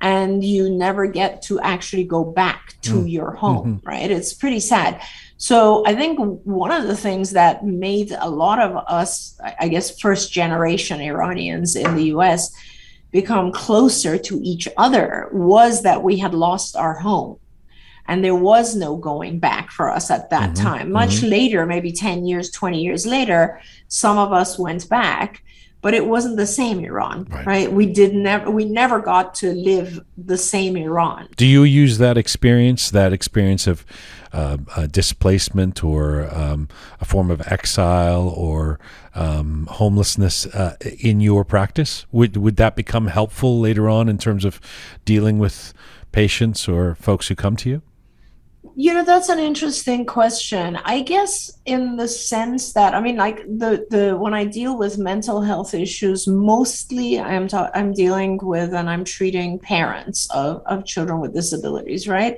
and you never get to actually go back to your home, right? It's pretty sad. So I think one of the things that made a lot of us, I guess, first generation Iranians in the US become closer to each other was that we had lost our home. And there was no going back for us at that time. Much later, maybe 10 years, 20 years later, some of us went back, but it wasn't the same Iran, right? We never got to live the same Iran. Do you use that experience of displacement, or a form of exile, or homelessness in your practice? Would that become helpful later on in terms of dealing with patients or folks who come to you? That's an interesting question. I guess in the sense that, when I deal with mental health issues, mostly I'm dealing with and I'm treating parents of children with disabilities, right?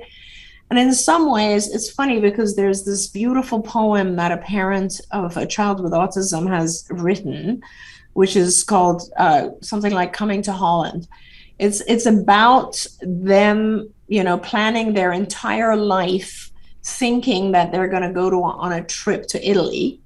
And in some ways, it's funny because there's this beautiful poem that a parent of a child with autism has written, which is called something like Coming to Holland. It's about them, planning their entire life, thinking that they're going to go on a trip to Italy.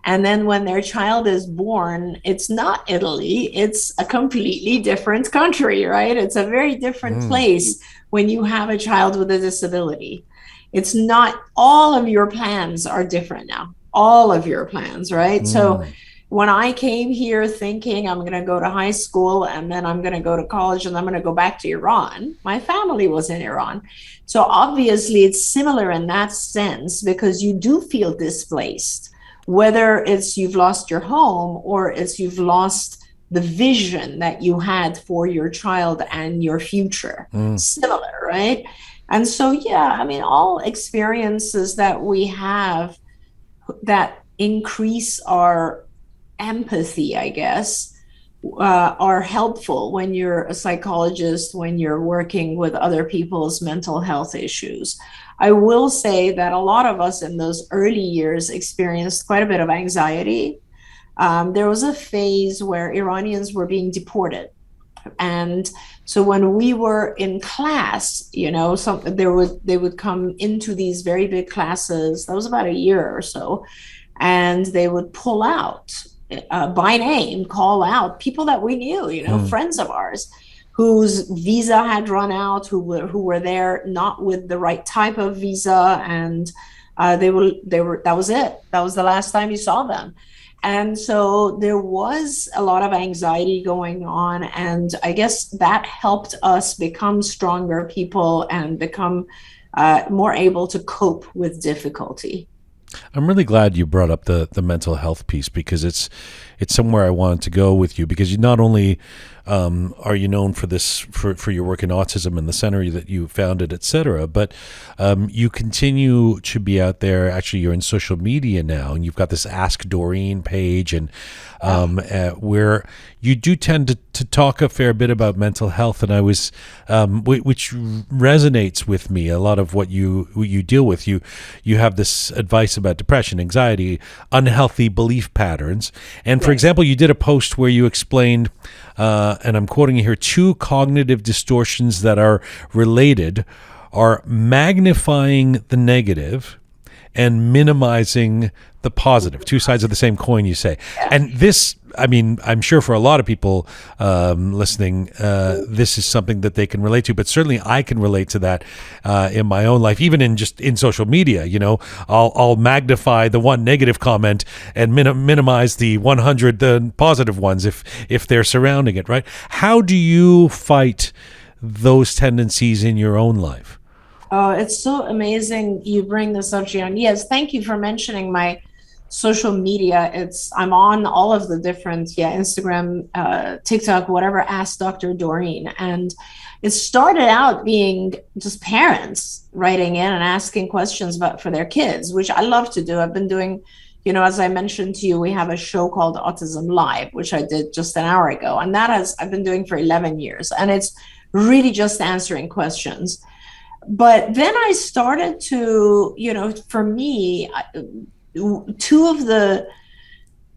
And then when their child is born, it's not Italy, it's a completely different country, right? It's a very different place when you have a child with a disability. It's not, all of your plans are different now, all of your plans, right? So when I came here thinking I'm going to go to high school and then I'm going to go to college and I'm going to go back to Iran, my family was in Iran. So obviously it's similar in that sense, because you do feel displaced, whether it's you've lost your home or it's you've lost the vision that you had for your child and your future. Similar, right? And so, all experiences that we have that increase our empathy, I guess, are helpful when you're a psychologist, when you're working with other people's mental health issues. I will say that a lot of us in those early years experienced quite a bit of anxiety. There was a phase where Iranians were being deported. And so when we were in class, you know, they would come into these very big classes. That was about a year or so, and they would pull out by name, call out people that we knew, you know, friends of ours, whose visa had run out, who were there not with the right type of visa, and they were that was it. That was the last time you saw them. And so there was a lot of anxiety going on, and I guess that helped us become stronger people and become more able to cope with difficulty. I'm really glad you brought up the mental health piece, because it's somewhere I wanted to go with you, because you not only are you known for this for your work in autism and the center that you founded, etc., but you continue to be out there. Actually, you're in social media now, and you've got this Ask Doreen page, and where you do tend to talk a fair bit about mental health, and I was which resonates with me. A lot of what you deal with, you have this advice about depression, anxiety, unhealthy belief patterns, and for example, you did a post where you explained, and I'm quoting you here, 2 cognitive distortions that are related are magnifying the negative and minimizing the positive. 2 sides of the same coin, you say. And this, I mean, I'm sure for a lot of people listening, this is something that they can relate to, but certainly I can relate to that in my own life, even in social media. You know, I'll magnify the one negative comment and minimize the 100 the positive ones if they're surrounding it, right? How do you fight those tendencies in your own life? Oh, it's so amazing you bring this up, Jian. Yes, thank you for mentioning my social media. I'm on all of the different, Instagram, TikTok, whatever, Ask Dr. Doreen. And it started out being just parents writing in and asking questions for their kids, which I love to do. I've been doing, you know, as I mentioned to you, we have a show called Autism Live, which I did just an hour ago. And I've been doing for 11 years. And it's really just answering questions. But then I started to, you know, for me, 2 of the,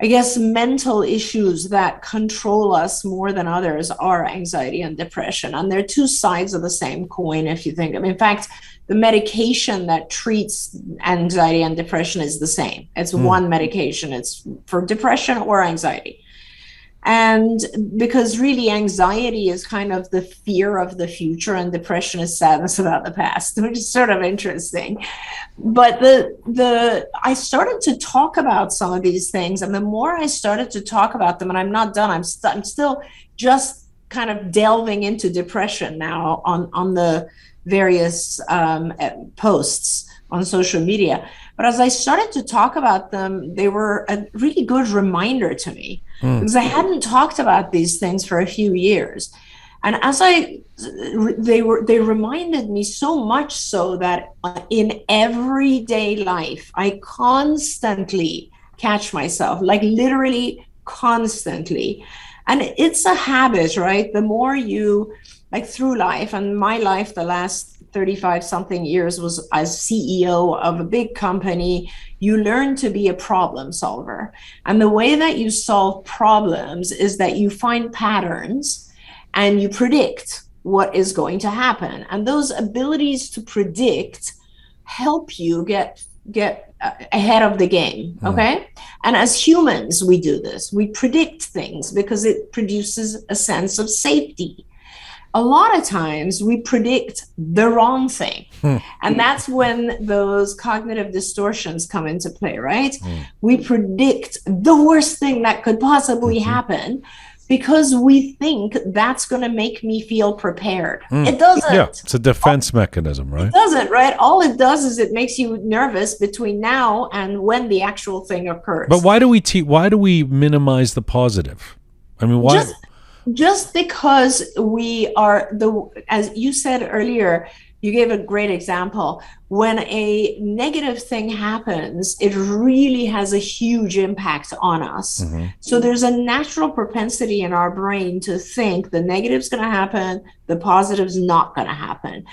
I guess, mental issues that control us more than others are anxiety and depression. And they're 2 sides of the same coin, if you think. I mean, in fact, the medication that treats anxiety and depression is the same. It's one medication. It's for depression or anxiety. And because really anxiety is kind of the fear of the future, and depression is sadness about the past, which is sort of interesting. But I started to talk about some of these things, and the more I started to talk about them, and I'm not done, I'm still just kind of delving into depression now on the various posts on social media. But as I started to talk about them, they were a really good reminder to me, because I hadn't talked about these things for a few years. And as they reminded me so much so that in everyday life, I constantly catch myself, like literally constantly. And it's a habit, right? The more you, like through life, and my life, the last 35 something years was as CEO of a big company, you learn to be a problem solver. And the way that you solve problems is that you find patterns and you predict what is going to happen. And those abilities to predict help you get ahead of the game, okay? And as humans, we do this. We predict things because it produces a sense of safety. A lot of times we predict the wrong thing. And that's when those cognitive distortions come into play, right? We predict the worst thing that could possibly happen because we think that's going to make me feel prepared. It doesn't. Yeah, it's a defense mechanism, right? It doesn't, right? All it does is it makes you nervous between now and when the actual thing occurs. But why do we minimize the positive? I mean, why? Just because we are as you said earlier, you gave a great example. when a negative thing happens, it really has a huge impact on us. Mm-hmm. So there's a natural propensity in our brain to think the negative's going to happen, the positive's not going to happen.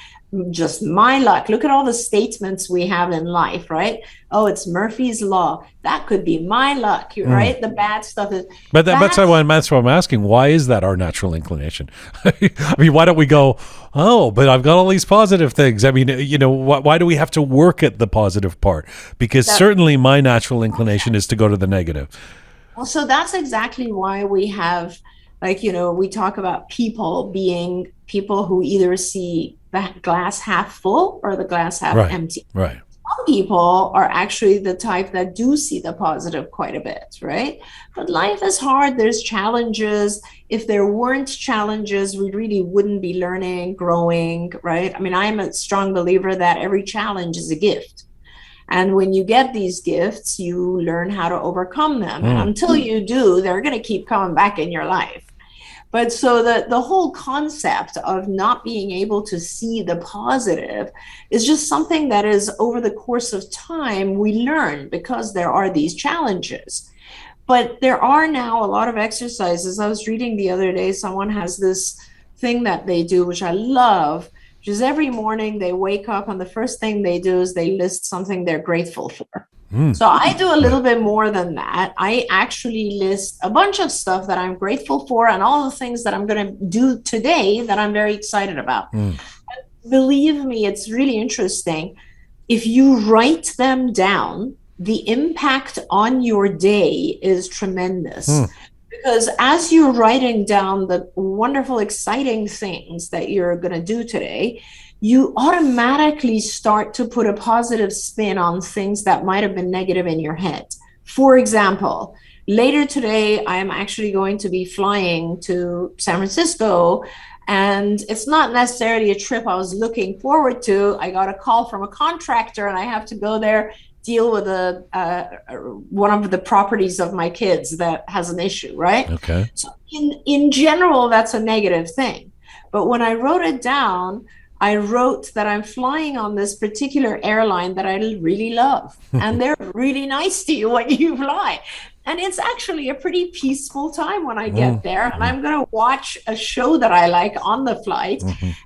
Just my luck. Look at all the statements we have in life, right? Oh, it's Murphy's Law. That could be my luck, right? The bad stuff is. But that's what I'm asking. Why is that our natural inclination? I mean, why don't we go, oh, but I've got all these positive things. I mean, you know, why do we have to work at the positive part? Because certainly my natural inclination is to go to the negative. Well, so that's exactly why we have, like, you know, we talk about people being people who either see the glass half full or the glass half empty. Right. Some people are actually the type that do see the positive quite a bit, right? But life is hard. There's challenges. If there weren't challenges, we really wouldn't be learning, growing, right? I mean, I'm a strong believer that every challenge is a gift. And when you get these gifts, you learn how to overcome them. And until you do, they're going to keep coming back in your life. But so the whole concept of not being able to see the positive is just something that is over the course of time we learn because there are these challenges. But there are now a lot of exercises. I was reading the other day, someone has this thing that they do, which I love, which is every morning they wake up and the first thing they do is they list something they're grateful for. So I do a little bit more than that. I actually list a bunch of stuff that I'm grateful for and all the things that I'm going to do today that I'm very excited about. Believe me, it's really interesting. If you write them down, the impact on your day is tremendous. Because as you're writing down the wonderful, exciting things that you're going to do today, you automatically start to put a positive spin on things that might have been negative in your head. For example, later today, I am actually going to be flying to San Francisco, and it's not necessarily a trip I was looking forward to. I got a call from a contractor, and I have to go there, deal with one of the properties of my kids that has an issue, right? Okay. So in general, that's a negative thing. But when I wrote it down, I wrote that I'm flying on this particular airline that I really love. And they're really nice to you when you fly. And it's actually a pretty peaceful time when I get there. And I'm going to watch a show that I like on the flight.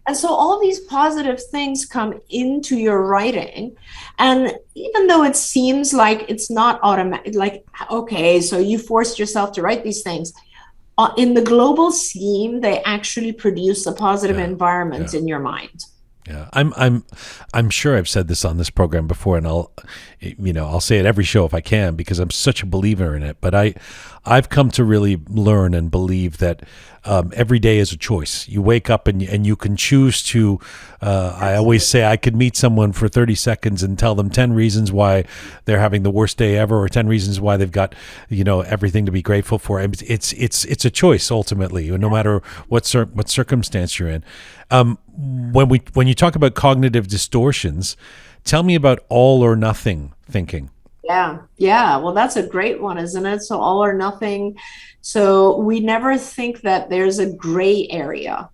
And so all these positive things come into your writing. And even though it seems like it's not automatic, like, okay, so you forced yourself to write these things. In the global scheme, they actually produce a positive environment in your mind. Yeah, I'm sure I've said this on this program before, and I'll say it every show if I can because I'm such a believer in it. But I've come to really learn and believe that every day is a choice. You wake up and you can choose to. I always say I could meet someone for 30 seconds and tell them 10 reasons why they're having the worst day ever, or 10 reasons why they've got everything to be grateful for. It's a choice ultimately, no matter what circumstance you're in. When you talk about cognitive distortions, tell me about all or nothing thinking. Yeah. Well, that's a great one, isn't it? So all or nothing. So we never think that there's a gray area.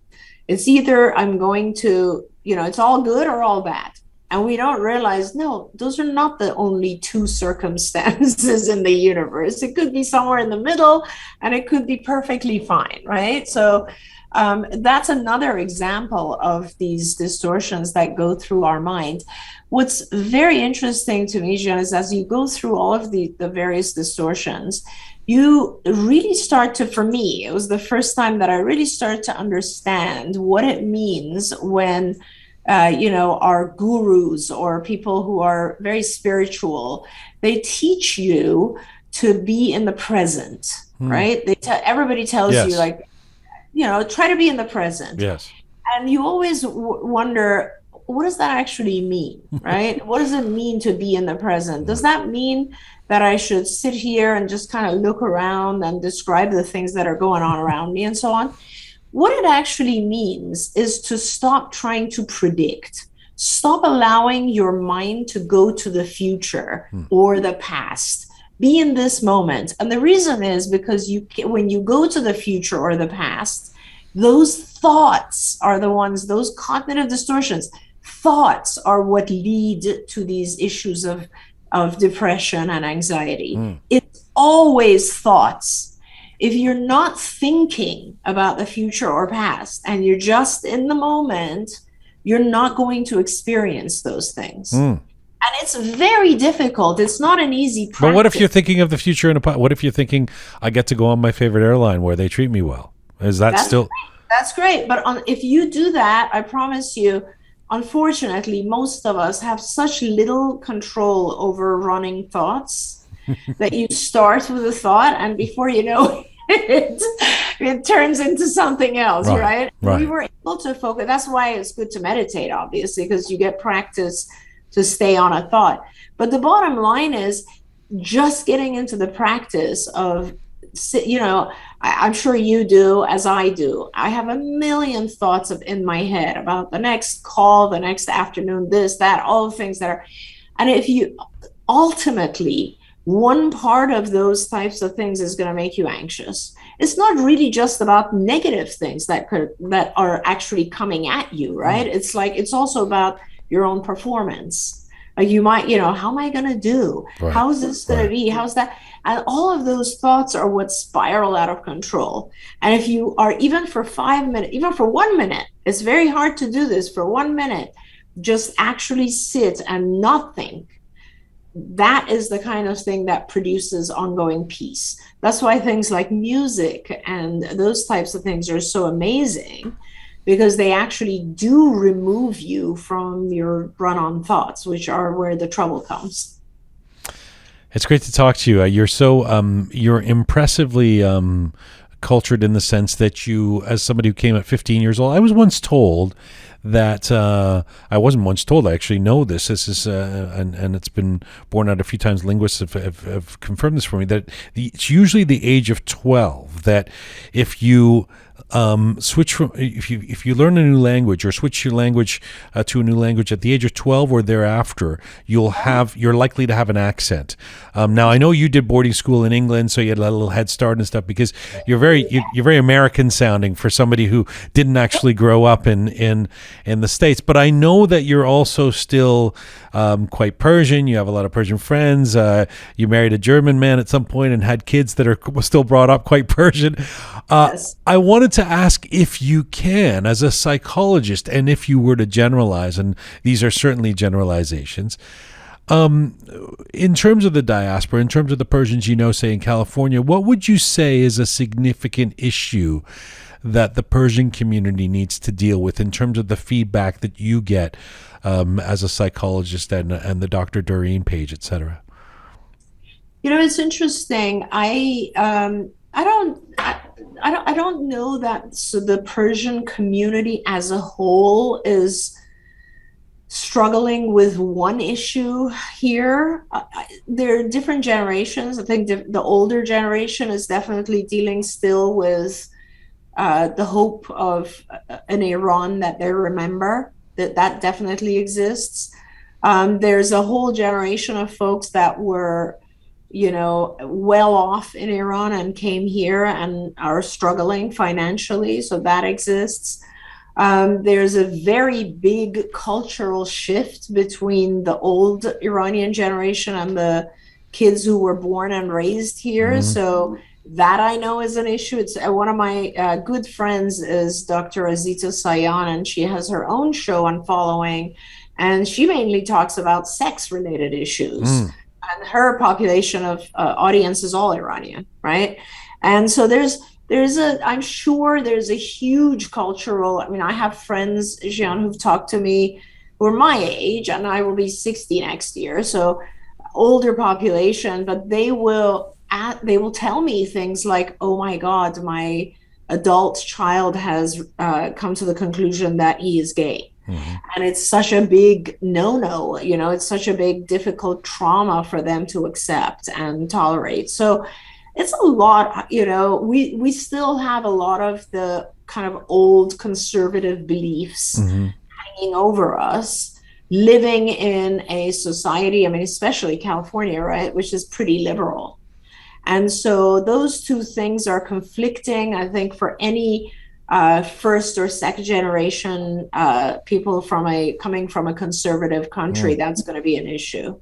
It's either I'm going to, it's all good or all bad. And we don't realize, no, those are not the only two circumstances in the universe. It could be somewhere in the middle and it could be perfectly fine, right? So that's another example of these distortions that go through our mind. What's very interesting to me, Jian, is as you go through all of the various distortions, you really start to, for me, it was the first time that I really started to understand what it means when, our gurus or people who are very spiritual, they teach you to be in the present, right? Everybody tells you, like, try to be in the present. Yes. And you always wonder, what does that actually mean, right? What does it mean to be in the present? Does that mean that I should sit here and just kind of look around and describe the things that are going on around me and so on? What it actually means is to stop trying to predict. Stop allowing your mind to go to the future or the past. Be in this moment. And the reason is because when you go to the future or the past, those thoughts are the ones, those cognitive distortions, thoughts are what lead to these issues of depression and anxiety. It's always thoughts. If you're not thinking about the future or past and you're just in the moment, you're not going to experience those things. And it's very difficult. It's not an easy practice. But what if you're thinking of the future what if you're thinking, I get to go on my favorite airline where they treat me well? Is that still... That's great. But if you do that, I promise you, unfortunately, most of us have such little control over running thoughts that you start with a thought and before you know it turns into something else, right? We were able to focus. That's why it's good to meditate, obviously, because you get practice to stay on a thought. But the bottom line is just getting into the practice of, I'm sure you do, as I do. I have a million thoughts in my head about the next call, the next afternoon, this, that, all the things that are. And if you ultimately, one part of those types of things is going to make you anxious. It's not really just about negative things that are actually coming at you, right? It's like, it's also about your own performance. Like you might, how am I going to do? Right. How's this going to be? How's that? And all of those thoughts are what spiral out of control. And if you are, even for 5 minutes, even for 1 minute, it's very hard to do this for 1 minute, just actually sit and not think. That is the kind of thing that produces ongoing peace. That's why things like music and those types of things are so amazing, because they actually do remove you from your run-on thoughts, which are where the trouble comes. It's great to talk to you. You're so you're impressively cultured in the sense that you, as somebody who came at 15 years old, I was once told that I wasn't once told. I actually know this. This is and it's been borne out a few times. Linguists have confirmed this for me, that it's usually the age of 12 that if you switch from, if you learn a new language or switch your language to a new language at the age of 12 or thereafter, you're likely to have an accent. Now I know you did boarding school in England, so you had a little head start and stuff, because you're very American sounding for somebody who didn't actually grow up in the States. But I know that you're also still quite Persian. You have a lot of Persian friends. You married a German man at some point and had kids that are still brought up quite Persian. Yes. I wanted to ask, if you can, as a psychologist, and if you were to generalize, and these are certainly generalizations, in terms of the diaspora, in terms of the Persians say in California, what would you say is a significant issue that the Persian community needs to deal with in terms of the feedback that you get as a psychologist and the Dr. Doreen page, et cetera? It's interesting. I don't know that the Persian community as a whole is struggling with one issue here. There are different generations. I think the older generation is definitely dealing still with the hope of an Iran that they remember, that definitely exists. There's a whole generation of folks that were well off in Iran and came here and are struggling financially, so that exists. There's a very big cultural shift between the old Iranian generation and the kids who were born and raised here. Mm-hmm. So that I know is an issue. It's one of my good friends is Dr. Azita Sayan, and she has her own show on Following, and she mainly talks about sex-related issues. Mm. And her population of audience is all Iranian, right? And so I'm sure there's a huge cultural, I have friends, Jian, who've talked to me who are my age, and I will be 60 next year, so older population, but they will tell me things like, oh my God, my adult child has come to the conclusion that he is gay. Mm-hmm. And it's such a big no-no, it's such a big, difficult trauma for them to accept and tolerate. So it's a lot, we still have a lot of the kind of old conservative beliefs mm-hmm. hanging over us, living in a society, especially California, right, which is pretty liberal. And so those two things are conflicting, I think, for any first or second generation people coming from a conservative country, that's going to be an issue.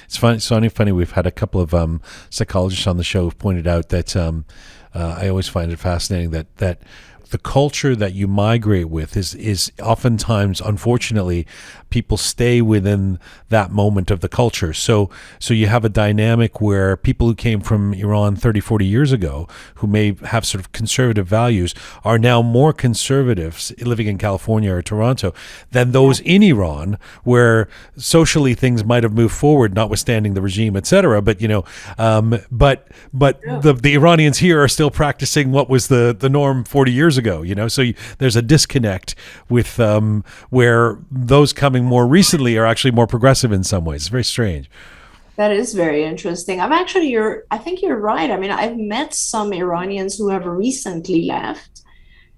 It's funny. We've had a couple of psychologists on the show who've pointed out that I always find it fascinating that the culture that you migrate with is oftentimes, unfortunately, people stay within that moment of the culture. So you have a dynamic where people who came from Iran 30, 40 years ago, who may have sort of conservative values, are now more conservatives living in California or Toronto than those in Iran, where socially things might have moved forward, notwithstanding the regime, etc. But the Iranians here are still practicing what was the norm 40 years ago. So there's a disconnect with where those coming more recently are actually more progressive in some ways. It's very strange. That is very interesting. I think you're right. I mean, I've met some Iranians who have recently left,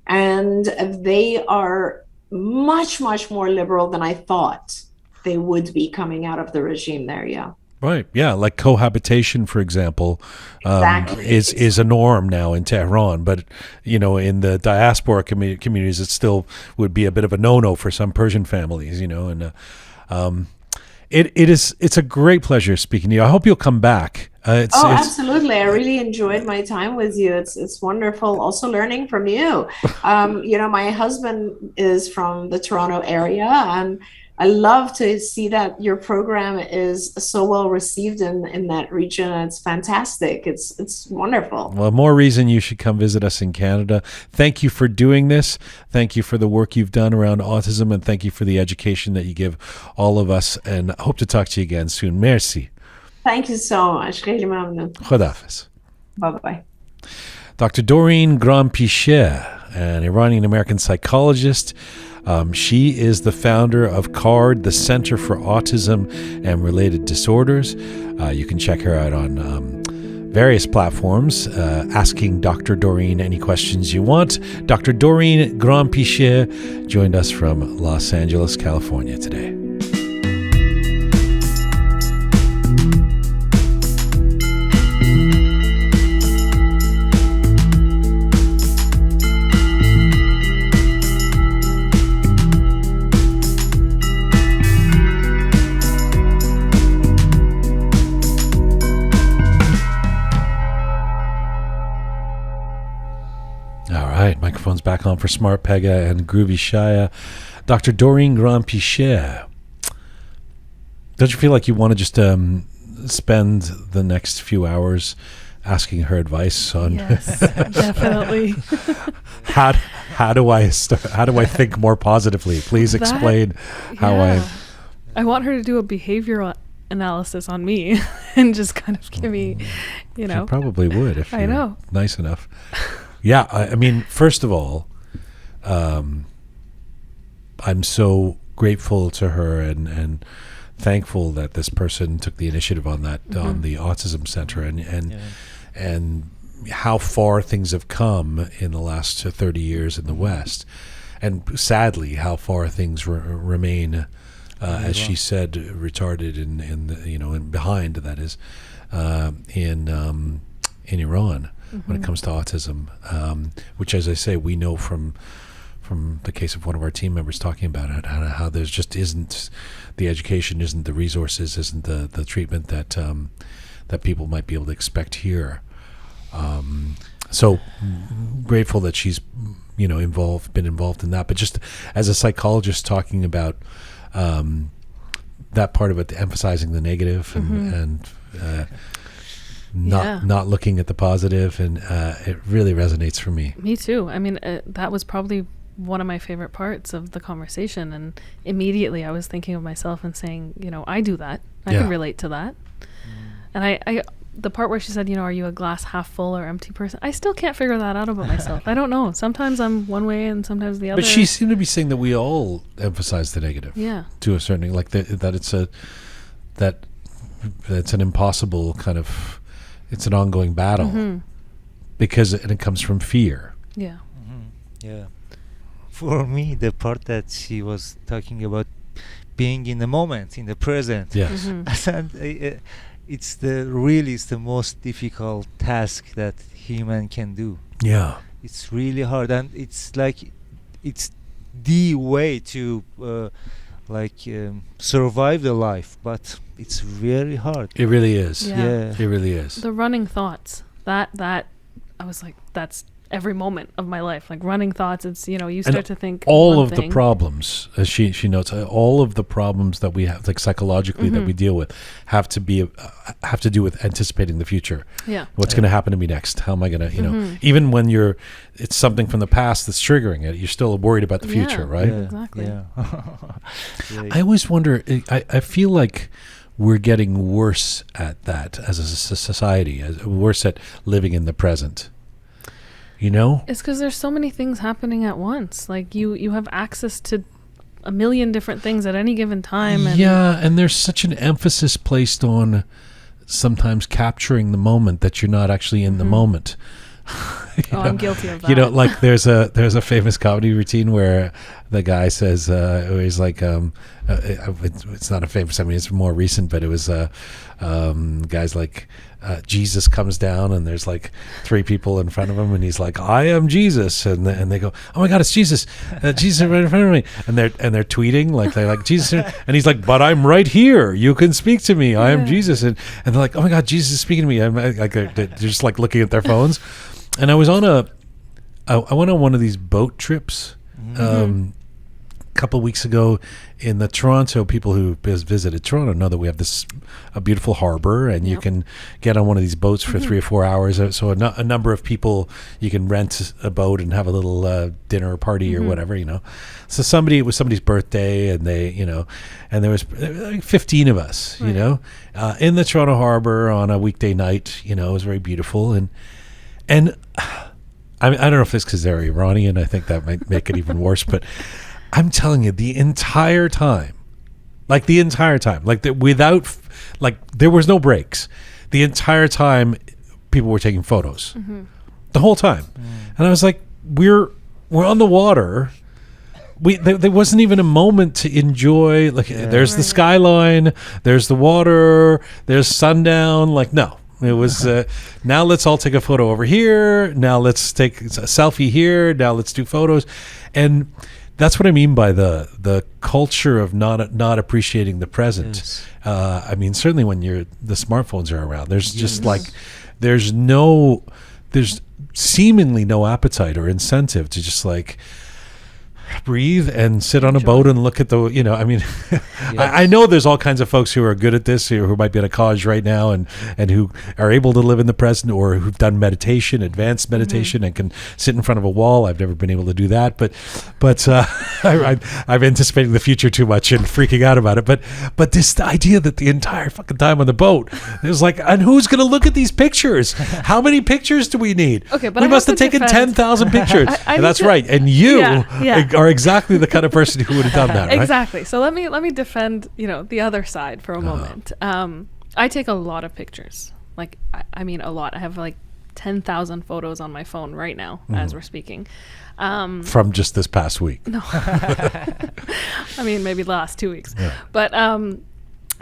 and they are much, much more liberal than I thought they would be coming out of the regime there. Yeah. Right. Yeah. Like cohabitation, for example, is a norm now in Tehran. But, in the diaspora communities, it still would be a bit of a no-no for some Persian families, and it's a great pleasure speaking to you. I hope you'll come back. Absolutely. I really enjoyed my time with you. It's wonderful also learning from you. My husband is from the Toronto area, and I love to see that your program is so well received in that region. It's fantastic. It's wonderful. Well, more reason you should come visit us in Canada. Thank you for doing this. Thank you for the work you've done around autism, and thank you for the education that you give all of us. And I hope to talk to you again soon. Merci. Thank you so much. خیلی ممنون. خداحافظ. Bye-bye. Dr. Doreen Granpeesheh, an Iranian-American psychologist. She is the founder of CARD, the Center for Autism and Related Disorders. You can check her out on various platforms, asking Dr. Doreen any questions you want. Dr. Doreen Granpeesheh joined us from Los Angeles, California today. Microphone's back on for Smart Pega and Groovy Shaya. Dr. Doreen Granpeesheh, don't you feel like you want to just spend the next few hours asking her advice on? Yes, definitely. How do I think more positively? Please explain how I want her to do a behavioral analysis on me and just kind of give me, She probably would if I know. Nice enough. Yeah, I mean, first of all, I'm so grateful to her and thankful that this person took the initiative on that, on the Autism Center, and how far things have come in the last 30 years in the West, and sadly how far things remain, as she said, retarded and behind, that is, in Iran. When it comes to autism, which, as I say, we know from the case of one of our team members talking about it, how there's just isn't the education, isn't the resources, isn't the treatment that people might be able to expect here. So grateful that she's been involved in that. But just as a psychologist, talking about that part of it, emphasizing the negative and not looking at the positive, and it really resonates for me. Me too. I mean, that was probably one of my favorite parts of the conversation, and immediately I was thinking of myself and saying, I do that. I can relate to that. And I the part where she said, are you a glass half full or empty person? I still can't figure that out about myself. I don't know. Sometimes I'm one way and sometimes the other. But she seemed to be saying that we all emphasize the negative. Yeah. To a certain, like that it's an impossible kind of. It's an ongoing battle because it comes from fear. Yeah. Yeah. For me, the part that she was talking about being in the moment, in the present. Yes. And it's the most difficult task that human can do. Yeah. It's really hard, and it's like it's the way to survive the life, but it's very hard. It really is. Yeah. It really is. The running thoughts. That I was like, that's every moment of my life. Like running thoughts. It's, you know, you start to think all one of the thing. problems, as she notes, all of the problems that we have, like psychologically, that we deal with, have to do with anticipating the future. Yeah. What's going to happen to me next? How am I going to, you know, even when it's something from the past that's triggering it, you're still worried about the future, right? Yeah, Exactly. Yeah. I always wonder, I feel like we're getting worse at that as a society, worse at living in the present. You know? It's because there's so many things happening at once. Like you have access to a million different things at any given time. And and there's such an emphasis placed on sometimes capturing the moment that you're not actually in the moment. I'm guilty of that. You know, like there's a famous comedy routine where the guy says, he's like, it's not a famous, I mean, it's more recent, but it was guys like, Jesus comes down and there's like 3 people in front of him and he's like, I am Jesus, and they go, oh my God, it's Jesus, Jesus right in front of me, and they're tweeting like they're like Jesus, and he's like, but I'm right here, you can speak to me, I am Jesus, and they're like, oh my God, Jesus is speaking to me. I'm like, they're just like looking at their phones. And I went on one of these boat trips a couple weeks ago in the Toronto. People who visited Toronto know that we have a beautiful harbor, and you can get on one of these boats for 3 or 4 hours. So a number of people, you can rent a boat and have a little dinner party or whatever, you know. So it was somebody's birthday, and they, you know, and there was like 15 of us, you know, in the Toronto harbor on a weekday night. You know, it was very beautiful, and I don't know if it's because they're Iranian. I think that might make it even worse. But I'm telling you, the entire time, like there was no breaks. The entire time, people were taking photos, the whole time, and I was like, we're on the water. There wasn't even a moment to enjoy. Like, there's the skyline, there's the water, there's sundown. Like, no. It was, now let's all take a photo over here. Now let's take a selfie here. Now let's do photos. And that's what I mean by the culture of not appreciating the present. Yes. I mean, certainly when the smartphones are around, there's just like, there's seemingly no appetite or incentive to just like breathe and sit on a boat and look at the, you know, I mean, I know there's all kinds of folks who are good at this, who might be at a college right now and who are able to live in the present, or who've done meditation, advanced meditation, and can sit in front of a wall. I've never been able to do that, but I'm anticipating the future too much and freaking out about it. But this idea that the entire fucking time on the boat, it was like, and who's going to look at these pictures? How many pictures do we need? Okay, but we I must have have to taken defend- 10,000 pictures. And that's right. And you are exactly the kind of person who would have done that, right? Exactly. So let me defend, you know, the other side for a moment. I take a lot of pictures. Like, I mean, a lot. I have like 10,000 photos on my phone right now as we're speaking. From just this past week. No. I mean, maybe the last 2 weeks. Yeah. But,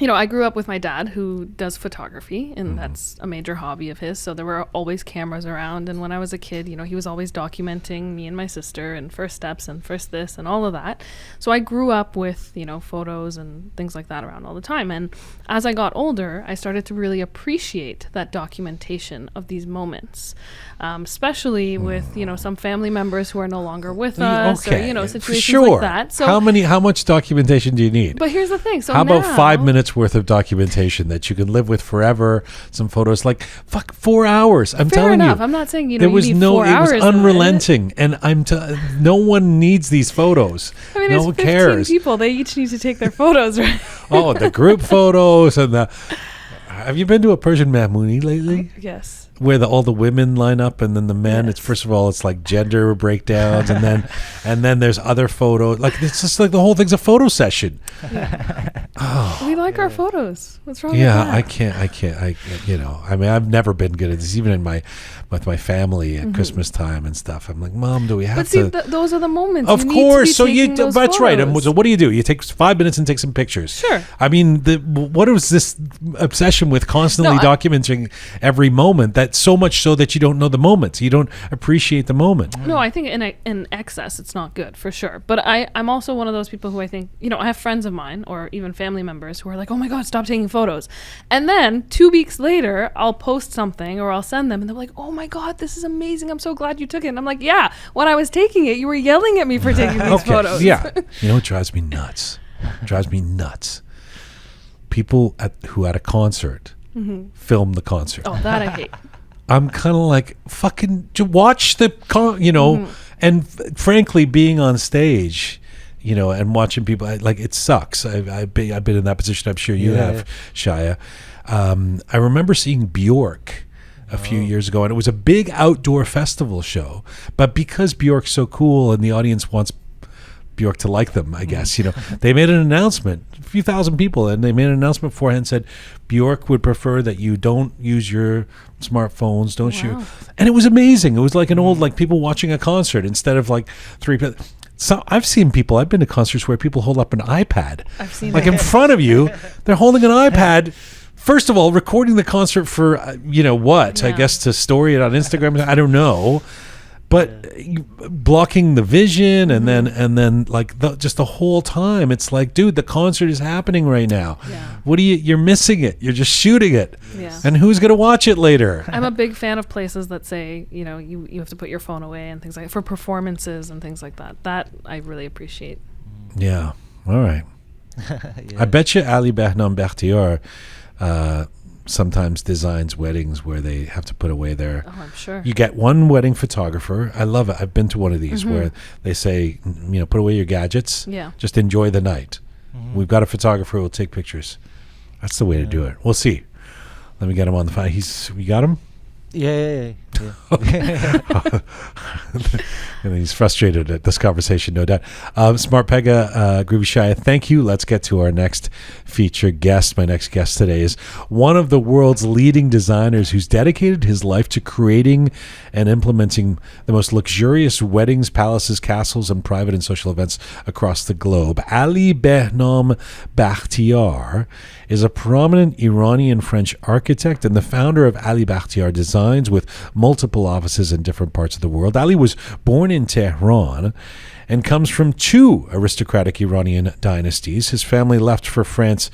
you know, I grew up with my dad, who does photography, and that's a major hobby of his. So there were always cameras around. And when I was a kid, you know, he was always documenting me and my sister and first steps and first this and all of that. So I grew up with, you know, photos and things like that around all the time. And as I got older, I started to really appreciate that documentation of these moments, especially with, you know, some family members who are no longer with us, or, you know, situations like that. So how much documentation do you need? But here's the thing. So how about now, 5 minutes worth of documentation that you can live with forever? Some photos, like 4 hours. I'm fair telling enough. you, I'm not saying, you know, there was you need no. 4 It hours was of it. unrelenting, and no one needs these photos. I mean, no there's one 15 cares. people. They each need to take their photos, right? Oh, the group photos and the. Have you been to a Persian Mahmoudi lately? Yes. Where all the women line up, and then the men. Yes. It's first of all, it's like gender breakdowns, and then there's other photos. Like, it's just like the whole thing's a photo session. Yeah. We like our photos. What's wrong with Yeah, that? I can't. You know, I mean, I've never been good at this. Even with my family at Christmas time and stuff, I'm like, Mom, do we have to? But see, those are the moments. Of you course. Need to be So taking those that's right. And photos. so what do? You take 5 minutes and take some pictures. Sure. I mean, what is this obsession with constantly documenting every moment? that so much so that you don't know the moments. You don't appreciate the moment. No, I think in excess, it's not good for sure. But I'm also one of those people who I think, I have friends of mine or even family members who are like, oh my God, stop taking photos. And then 2 weeks later, I'll post something or I'll send them and they're like, oh my God, this is amazing. I'm so glad you took it. And I'm like, yeah, when I was taking it, you were yelling at me for taking these photos. Yeah. You know what drives me nuts? People who at a concert film the concert. Oh, that I hate. I'm kind of like, fucking watch the and frankly, being on stage, and watching people, it sucks. I've been in that position. I'm sure you have, Shaya. I remember seeing Bjork a few years ago, and it was a big outdoor festival show. But because Bjork's so cool and the audience wants Bjork to like them, I guess, they made an announcement, a few thousand people, and they made an announcement beforehand, said Bjork would prefer that you don't use your smartphones, don't shoot. And it was amazing. It was like an old, people watching a concert instead of three people. So I've been to concerts where people hold up an iPad. I've seen in front of you, they're holding an iPad. First of all, recording the concert for, I guess to story it on Instagram. I don't know. But blocking the vision and then just the whole time, it's like, dude, the concert is happening right now. Yeah. You're missing it. You're just shooting it. Yeah. And who's going to watch it later? I'm a big fan of places that say, you have to put your phone away and things like for performances and things like that. That I really appreciate. Yeah. All right. I bet you Ali Behnam Bakhtiar sometimes designs weddings where they have to put away their... Oh, I'm sure. You get one wedding photographer. I love it. I've been to one of these where they say, put away your gadgets. Yeah. Just enjoy the night. We've got a photographer who will take pictures. That's the way to do it. We'll see. Let me get him on the phone. You got him? Yeah. And he's frustrated at this conversation, no doubt. Smart Pega, Groovy Shia, thank you. Let's get to our next featured guest. My next guest today is one of the world's leading designers who's dedicated his life to creating and implementing the most luxurious weddings, palaces, castles, and private and social events across the globe. Ali Behnam Bakhtiar is a prominent Iranian-French architect and the founder of Ali Bakhtiar Designs with multiple offices in different parts of the world. Ali was born in Tehran and comes from two aristocratic Iranian dynasties. His family left for France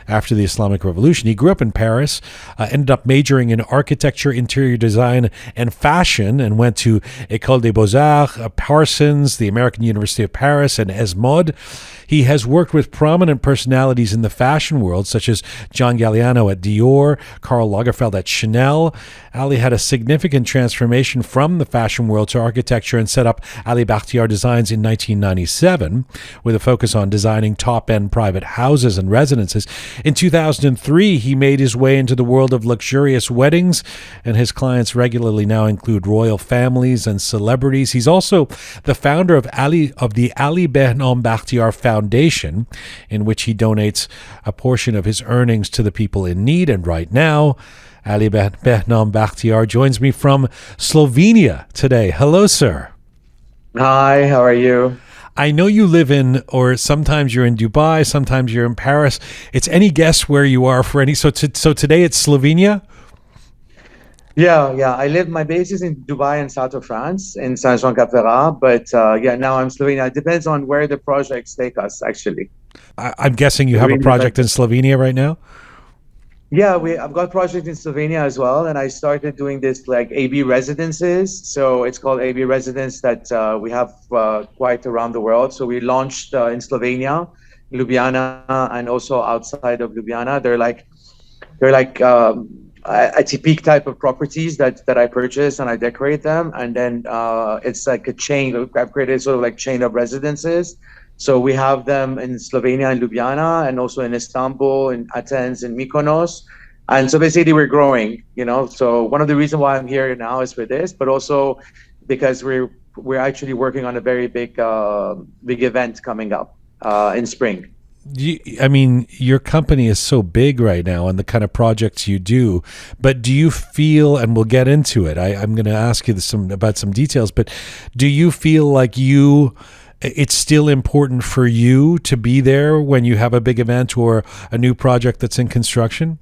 after the Islamic Revolution. He grew up in Paris, ended up majoring in architecture, interior design, and fashion, and went to École des Beaux-Arts, Parsons, the American University of Paris, and ESMOD. He has worked with prominent personalities in the fashion world, such as John Galliano at Dior, Karl Lagerfeld at Chanel. Ali had a significant transformation from the fashion world to architecture and set up Ali Bakhtiar Designs in 1997 with a focus on designing top-end private houses and residences. In 2003, he made his way into the world of luxurious weddings, and his clients regularly now include royal families and celebrities. He's also the founder of the Ali Behnam Bakhtiar Foundation, in which he donates a portion of his earnings to the people in need. And right now, Ali Behnam Bakhtiar joins me from Slovenia today. Hello, sir. Hi, how are you? I know you live in, or sometimes you're in Dubai, sometimes you're in Paris. It's any guess where you are for any. So today it's Slovenia? Yeah. My base is in Dubai and south of France, in Saint-Jean-Cap-Ferrat. But now I'm Slovenia. It depends on where the projects take us, actually. I'm guessing you have a project in Slovenia right now? Yeah, I've got project in Slovenia as well, and I started doing this AB residences. So it's called AB residence that we have quite around the world. So we launched in Slovenia, Ljubljana, and also outside of Ljubljana. They're like a typique type of properties that I purchase and I decorate them, and then it's like a chain. I've created sort of like chain of residences. So we have them in Slovenia and Ljubljana, and also in Istanbul, in Athens, and Mykonos. And so basically we're growing, So one of the reasons why I'm here now is for this, but also because we're actually working on a very big event coming up in spring. Your company is so big right now and the kind of projects you do, but do you feel, and we'll get into it, I'm going to ask you about some details, but do you feel like it's still important for you to be there when you have a big event or a new project that's in construction?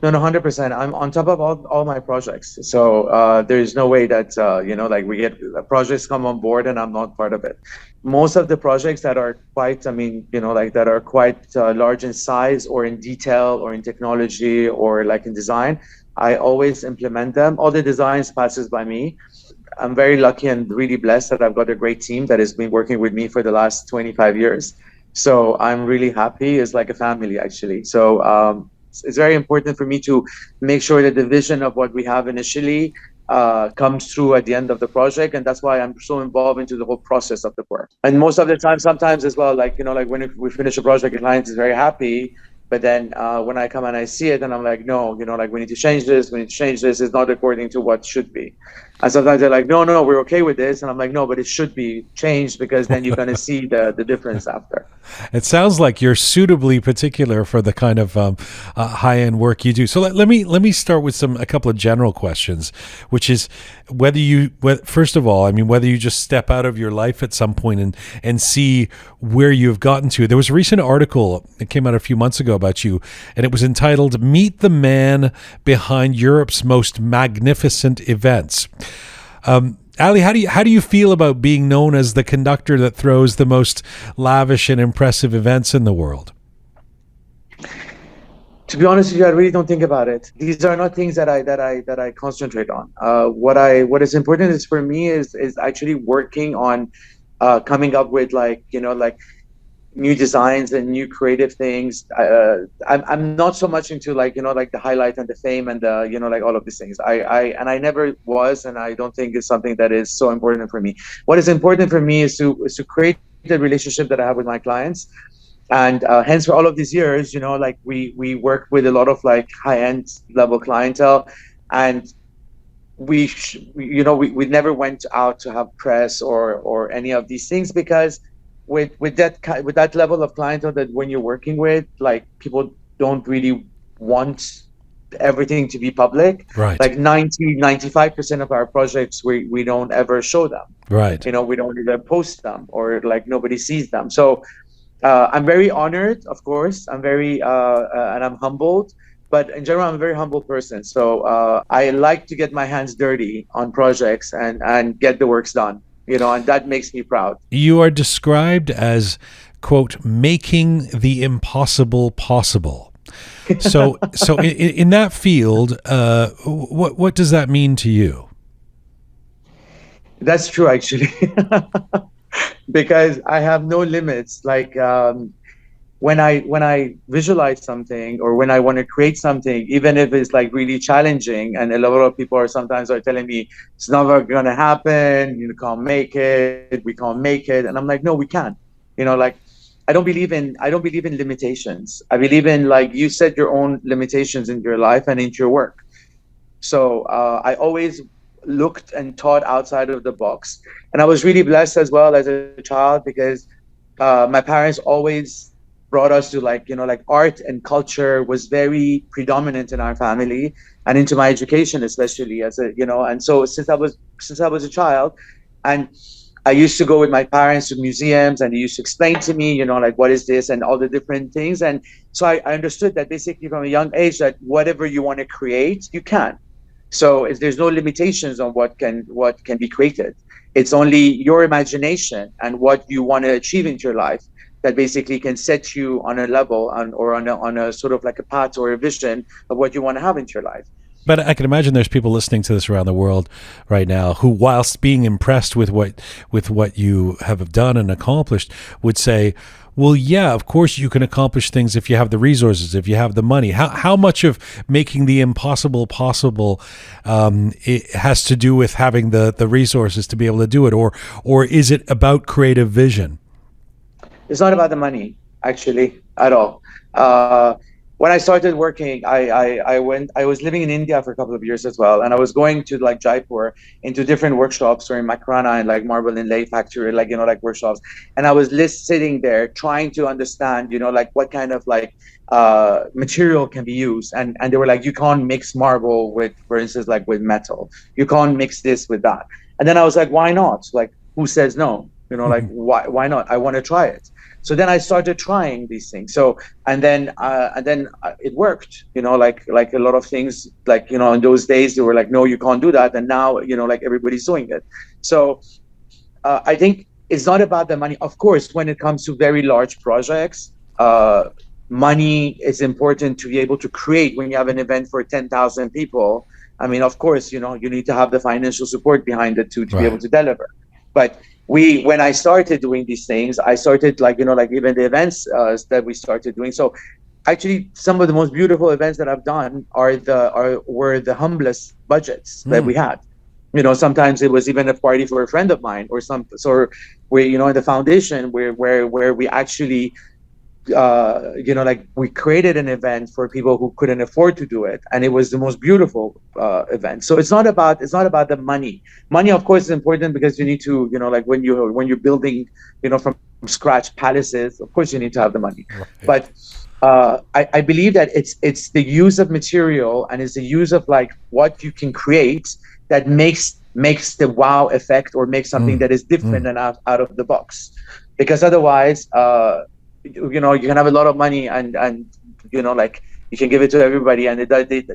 No, no, 100%. I'm on top of all my projects. So there's no way that, like we get projects come on board and I'm not part of it. Most of the projects that are quite, like that are quite large in size or in detail or in technology or like in design, I always implement them. All the designs passes by me. I'm very lucky and really blessed that I've got a great team that has been working with me for the last 25 years. So I'm really happy. It's like a family, actually. So it's very important for me to make sure that the vision of what we have initially comes through at the end of the project. And that's why I'm so involved into the whole process of the work. And most of the time, sometimes as well, like, like when we finish a project, the client is very happy. But then when I come and I see it and I'm like, no, like we need to change this, it's not according to what should be. And sometimes they're like, no, we're okay with this. And I'm like, no, but it should be changed because then you're going to see the difference after. It sounds like you're suitably particular for the kind of high-end work you do. So let me start with a couple of general questions, which is first of all, whether you just step out of your life at some point and see where you've gotten to. There was a recent article that came out a few months ago about you, and it was entitled "Meet the Man Behind Europe's Most Magnificent Events." Ali, how do you feel about being known as the conductor that throws the most lavish and impressive events in the world? To be honest with you, I really don't think about it. These are not things that I concentrate on. What is important is for me is actually working on coming up with like new designs and new creative things. I'm not so much into like the highlight and the fame and the like all of these things. I never was, and I don't think it's something that is so important for me. What is important for me is to create the relationship that I have with my clients, and hence for all of these years, like we work with a lot of like high-end level clientele, and we never went out to have press or any of these things because with that level of clientele that when you're working with, like people don't really want everything to be public. Right. Like 95% of our projects we don't ever show them. Right. We don't either post them or like nobody sees them. So I'm very honored, of course. I'm very and I'm humbled. But in general, I'm a very humble person. So I like to get my hands dirty on projects and get the works done. And that makes me proud. You are described as, quote, making the impossible possible. So in that field, what does that mean to you? That's true, actually, because I have no limits. Like when I visualize something or when I want to create something, even if it's like really challenging, and a lot of people are sometimes telling me it's never gonna happen, you can't make it, we can't make it, and I'm like, no, we can. Like I don't believe in limitations. I believe in like you set your own limitations in your life and into your work. So I always looked and thought outside of the box, and I was really blessed as well as a child because my parents always brought us to like art and culture was very predominant in our family and into my education, especially as a and so since I was a child, and I used to go with my parents to museums and they used to explain to me like what is this and all the different things, and so I understood that basically from a young age that whatever you want to create you can. So there's no limitations on what can be created. It's only your imagination and what you want to achieve in your life that basically can set you on a level or on a sort of like a path or a vision of what you want to have in your life. But I can imagine there's people listening to this around the world right now who, whilst being impressed with what you have done and accomplished, would say, well, yeah, of course you can accomplish things if you have the resources, if you have the money. How much of making the impossible possible it has to do with having the resources to be able to do it, or is it about creative vision? It's not about the money, actually, at all. When I started working, I was living in India for a couple of years as well, and I was going to like Jaipur into different workshops or in Makrana and like marble inlay factory, like like workshops, and I was sitting there trying to understand, like what kind of like material can be used, and they were like, you can't mix marble with, for instance, like with metal, you can't mix this with that, and then I was like, why not? Like, who says no? Like why not? I want to try it. So then I started trying these things. So and then it worked. Like a lot of things. Like in those days they were like, no, you can't do that, and now like everybody's doing it. So I think it's not about the money. Of course, when it comes to very large projects, money is important to be able to create. When you have an event for 10,000 people, I mean, of course, you need to have the financial support behind it to be able to deliver. But when I started doing these things, I started like even the events that we started doing. So actually, some of the most beautiful events that I've done were the humblest budgets that we had. Sometimes it was even a party for a friend of mine, or where in the foundation where we actually we created an event for people who couldn't afford to do it, and it was the most beautiful event. So it's not about the money. Money, of course, is important because you need to when you're building from scratch palaces, of course you need to have the money. Right. But I believe that it's the use of material, and it's the use of like what you can create that makes the wow effect, or makes something that is different and out of the box. Because otherwise you can have a lot of money and you can give it to everybody, and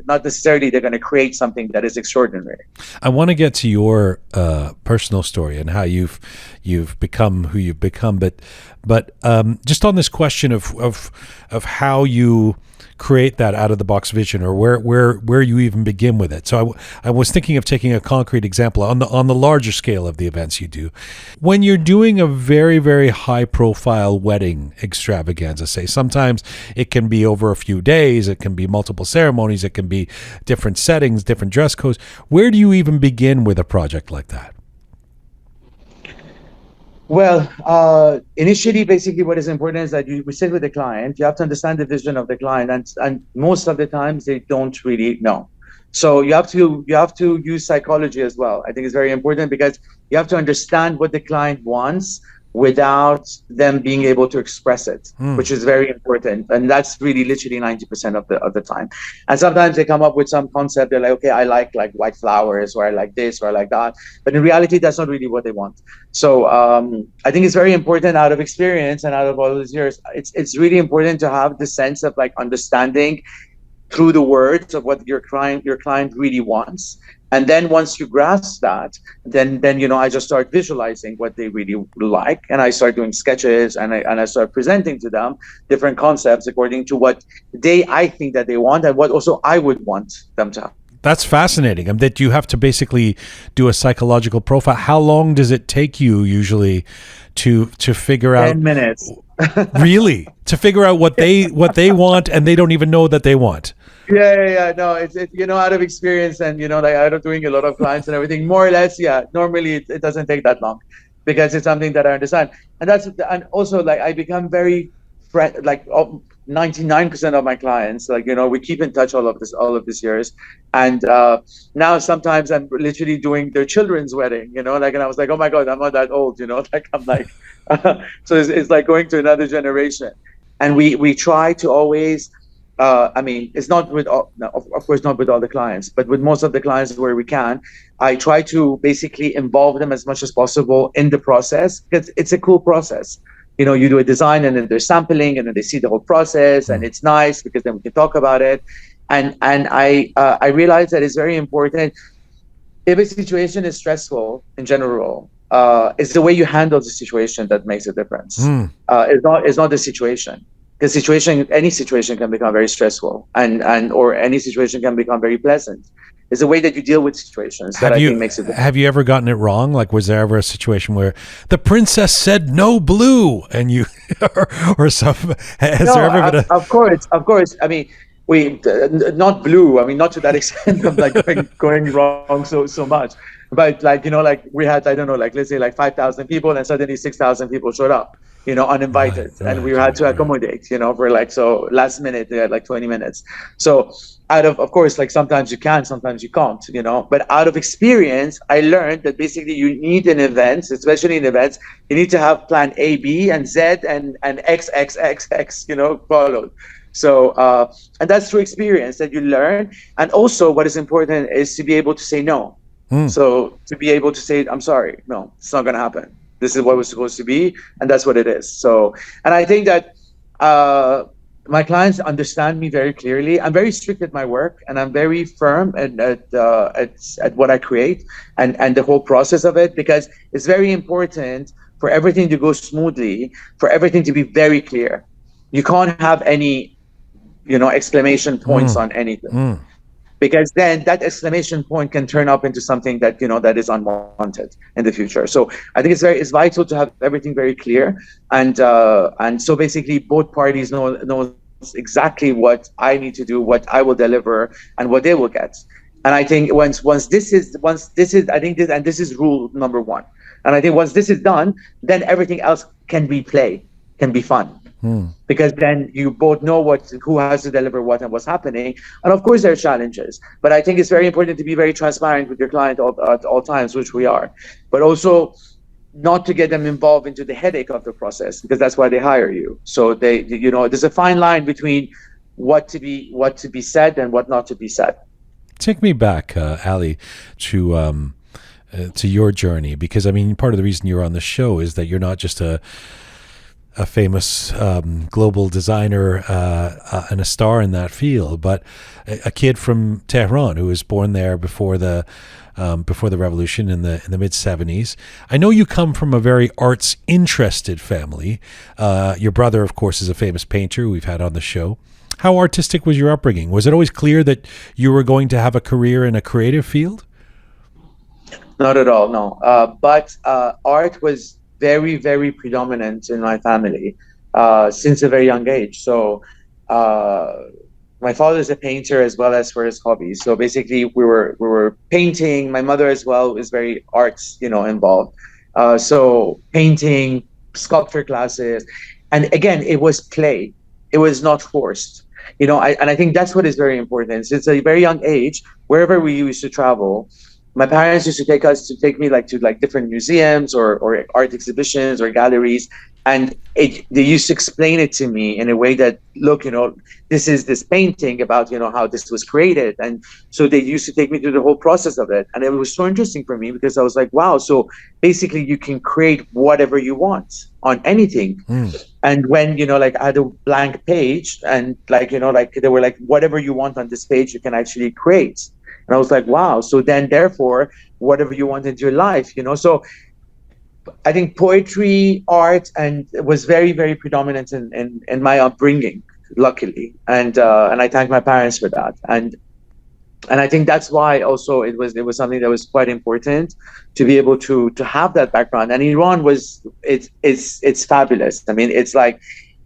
not necessarily they're going to create something that is extraordinary. I want to get to your personal story and how you've become who you've become, but just on this question of how you create that out of the box vision, or where you even begin with it. So I was thinking of taking a concrete example on the larger scale of the events you do. When you're doing a very, very high profile wedding extravaganza, say, sometimes it can be over a few days, it can be multiple ceremonies, it can be different settings, different dress codes. Where do you even begin with a project like that? Well, initially, basically, what is important is that we sit with the client. You have to understand the vision of the client, and most of the times they don't really know. So you have to use psychology as well. I think it's very important because you have to understand what the client wants without them being able to express it, which is very important. And that's really literally 90% of the time. And sometimes they come up with some concept. They're like, okay, I like white flowers, or I like this, or I like that. But in reality, that's not really what they want. So I think it's very important, out of experience and out of all these years, it's really important to have the sense of like understanding through the words of what your client really wants. And then once you grasp that, then I just start visualizing what they really like, and I start doing sketches, and I start presenting to them different concepts according to what I think that they want, and what also I would want them to have. That's fascinating. That you have to basically do a psychological profile. How long does it take you usually to figure out? 10 minutes. Really? To figure out what they want, and they don't even know that they want. Yeah. No, it's out of experience, and like out of doing a lot of clients and everything, more or less. Yeah, normally it doesn't take that long, because it's something that I understand, and also like I become very like 99% of my clients, like we keep in touch all of these years, and now sometimes I'm literally doing their children's wedding, and I was like, oh my god, I'm not that old, like I'm like so it's like going to another generation. And we try to always it's not with all, no, of course not with all the clients, but with most of the clients where we can, I try to basically involve them as much as possible in the process, because it's a cool process. You do a design, and then there's sampling, and then they see the whole process, and it's nice because then we can talk about it. And I realize that it's very important. If a situation is stressful in general, it's the way you handle the situation that makes a difference. It's not the situation. The any situation can become very stressful, or any situation can become very pleasant. It's the way that you deal with situations that I think makes it different. Have you ever gotten it wrong? Like, was there ever a situation where the princess said no blue, and you, or some? There ever been of course. I mean, we not blue. I mean, not to that extent of like going wrong so much. But like we had, I don't know, like let's say like 5,000 people, and suddenly 6,000 people showed up, uninvited, and we had to accommodate, for like, so last minute they had like 20 minutes. So of course, like sometimes you can, sometimes you can't, but out of experience, I learned that basically you need in events, especially in events, you need to have plan A, B, and Z, and X, followed. So and that's through experience that you learn. And also what is important is to be able to say no. So to be able to say, I'm sorry, no, it's not going to happen. This is what was supposed to be, and that's what it is. So, and I think that my clients understand me very clearly. I'm very strict at my work, and I'm very firm at what I create and the whole process of it, because it's very important for everything to go smoothly, for everything to be very clear. You can't have any, exclamation points on anything, because then that exclamation point can turn up into something that, that is unwanted in the future. So I think it's vital to have everything very clear, and so basically both parties know exactly what I need to do, what I will deliver, and what they will get. And I think once this is I think this, and this is rule number one. And I think once this is done, then everything else can be play, can be fun. Because then you both know who has to deliver what and what's happening. And of course there are challenges, but I think it's very important to be very transparent with your client at all times, which we are, but also not to get them involved into the headache of the process, because that's why they hire you. So there's a fine line between what to be said and what not to be said. Take me back, Ali, to your journey, because I mean, part of the reason you're on the show is that you're not just a famous global designer and a star in that field, but a kid from Tehran who was born there before the revolution in the mid 70s. I know you come from a very arts interested family. Your brother, of course, is a famous painter we've had on the show. How artistic was your upbringing? Was it always clear that you were going to have a career in a creative field? Not at all, no. But art was very, very predominant in my family since a very young age. So my father is a painter as well as for his hobbies. So basically we were painting. My mother as well is very arts, involved. So painting, sculpture classes. And again, it was play. It was not forced. And I think that's what is very important. Since a very young age, wherever we used to travel, my parents used to take me to different museums or art exhibitions or galleries, and they used to explain it to me in a way that, look, this is this painting about how this was created, and so they used to take me through the whole process of it, and it was so interesting for me because I was like, wow, so basically you can create whatever you want on anything. And when I had a blank page, and they were like, whatever you want on this page you can actually create. And I was like, wow. So then, therefore, whatever you want in your life, So I think poetry, art, and it was very, very predominant in my upbringing, luckily. And I thank my parents for that. And I think that's why also it was something that was quite important to be able to have that background. And Iran it's fabulous. I mean, it's like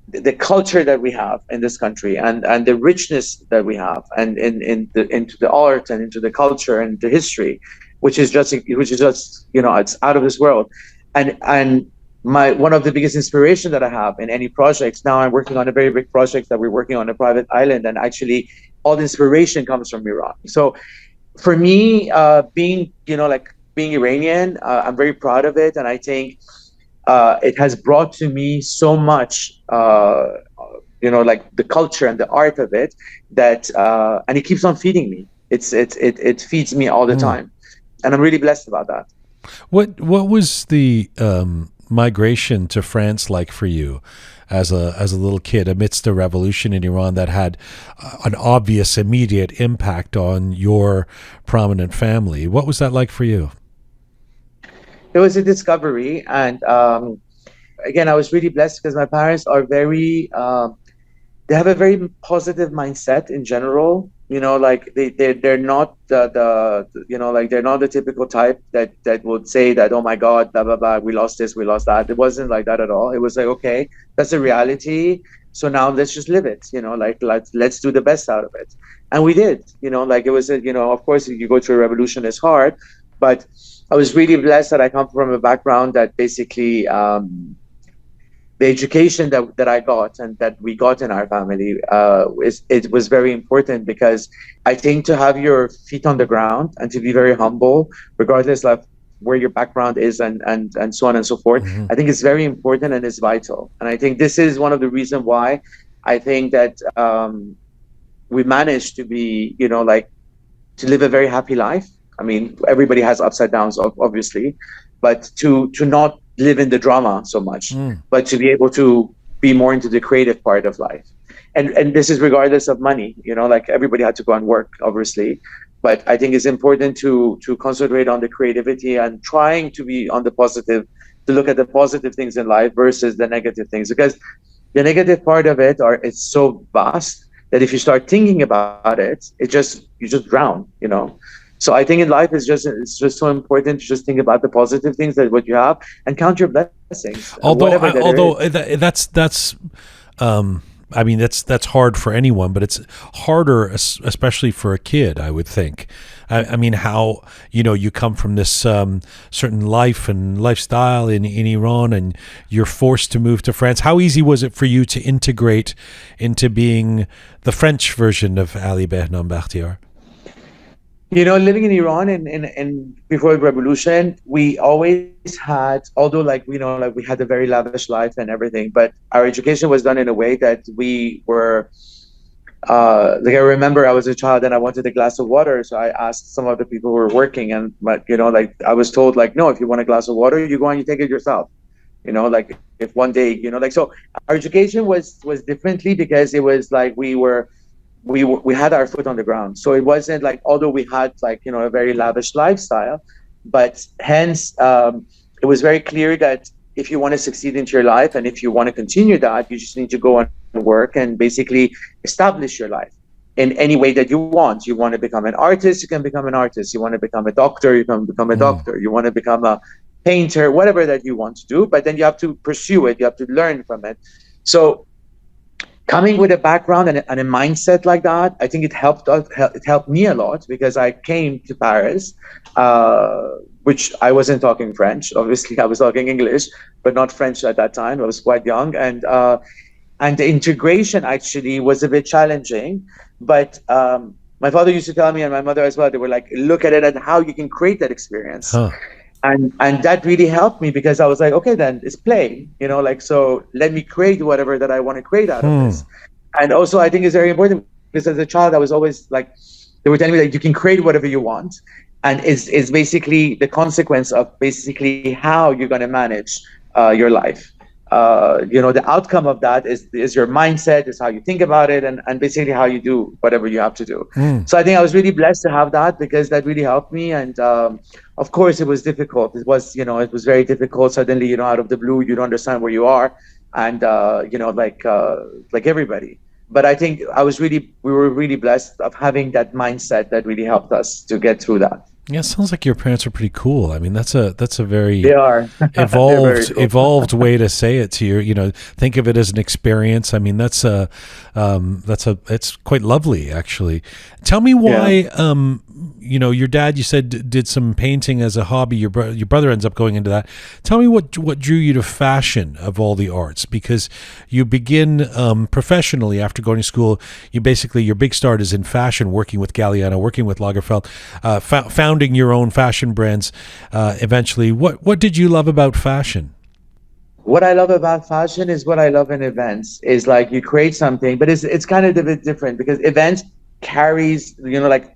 the culture that we have in this country, and the richness that we have, and into the art and into the culture and the history, which is just it's out of this world. And one of the biggest inspiration that I have in any projects now, I'm working on a very big project that we're working on a private island, and actually all the inspiration comes from Iran. So for me, being Iranian, I'm very proud of it, and I think it has brought to me so much, the culture and the art of it, that and it keeps on feeding me. It feeds me all the time, and I'm really blessed about that. What was the migration to France like for you as a little kid amidst a revolution in Iran that had an obvious immediate impact on your prominent family? What was that like for you? It was a discovery, and again, I was really blessed because my parents are very they have a very positive mindset in general. They're not they're not the typical type that would say that, oh my God, blah blah blah, we lost this, we lost that. It wasn't like that at all. It was like, okay, that's a reality, so now let's just live it. Let's do the best out of it, and we did. It was of course, you go through a revolution, it's hard, but I was really blessed that I come from a background that basically the education that I got and that we got in our family, it was very important, because I think to have your feet on the ground and to be very humble, regardless of where your background is and so on and so forth, I think it's very important and it's vital. And I think this is one of the reasons why I think that we managed to be, to live a very happy life. I mean, everybody has ups and downs, obviously, but to not live in the drama so much, but to be able to be more into the creative part of life. And this is regardless of money, like everybody had to go and work, obviously. But I think it's important to concentrate on the creativity and trying to be on the positive, to look at the positive things in life versus the negative things, because the negative part of it's so vast that if you start thinking about it, you just drown, So I think in life it's just so important to just think about the positive things, that what you have, and count your blessings. That's hard for anyone, but it's harder, especially for a kid, I would think. I mean, how, you come from this certain life and lifestyle in Iran, and you're forced to move to France. How easy was it for you to integrate into being the French version of Ali Behnam Bakhtiar? Living in Iran and before the revolution, we always had, although we had a very lavish life and everything, but our education was done in a way that we were, I remember I was a child and I wanted a glass of water. So I asked some of the people who were working, and, I was told, no, if you want a glass of water, you go and you take it yourself. If one day, so our education was differently, because it was we had our foot on the ground. So it wasn't although we had a very lavish lifestyle, but hence it was very clear that if you want to succeed into your life, and if you want to continue that, you just need to go and work and basically establish your life in any way that you want. You want to become an artist, you can become an artist. You want to become a doctor, you can become a doctor. You want to become a painter, whatever that you want to do, but then you have to pursue it. You have to learn from it. So coming with a background and a mindset like that, I think it helped me a lot, because I came to Paris, which I wasn't talking French. Obviously, I was talking English, but not French at that time. I was quite young, and the integration actually was a bit challenging. But my father used to tell me, and my mother as well, they were like, look at it and how you can create that experience. Huh. And that really helped me, because I was like, okay, then it's play, so let me create whatever that I want to create out of this. And also, I think it's very important, because as a child, I was always they were telling me that you can create whatever you want. And it's basically the consequence of basically how you're going to manage your life. The outcome of that is your mindset, is how you think about it, and basically how you do whatever you have to do. So I think I was really blessed to have that, because that really helped me. And of course, it was difficult. It was very difficult. Suddenly, out of the blue, you don't understand where you are, and like everybody. But I think we were really blessed of having that mindset that really helped us to get through that. Yeah, it sounds like your parents are pretty cool. I mean, that's a very they are evolved cool. evolved way to say it to you. Think of it as an experience. I mean, it's quite lovely, actually. Tell me why. Yeah. Your dad, you said, did some painting as a hobby. Your brother ends up going into that. Tell me what drew you to fashion of all the arts, because you begin professionally after going to school. Your big start is in fashion, working with Galliano, working with Lagerfeld, founding your own fashion brands. Eventually, what did you love about fashion? What I love about fashion is what I love in events. Is you create something, but it's kind of a bit different, because events carries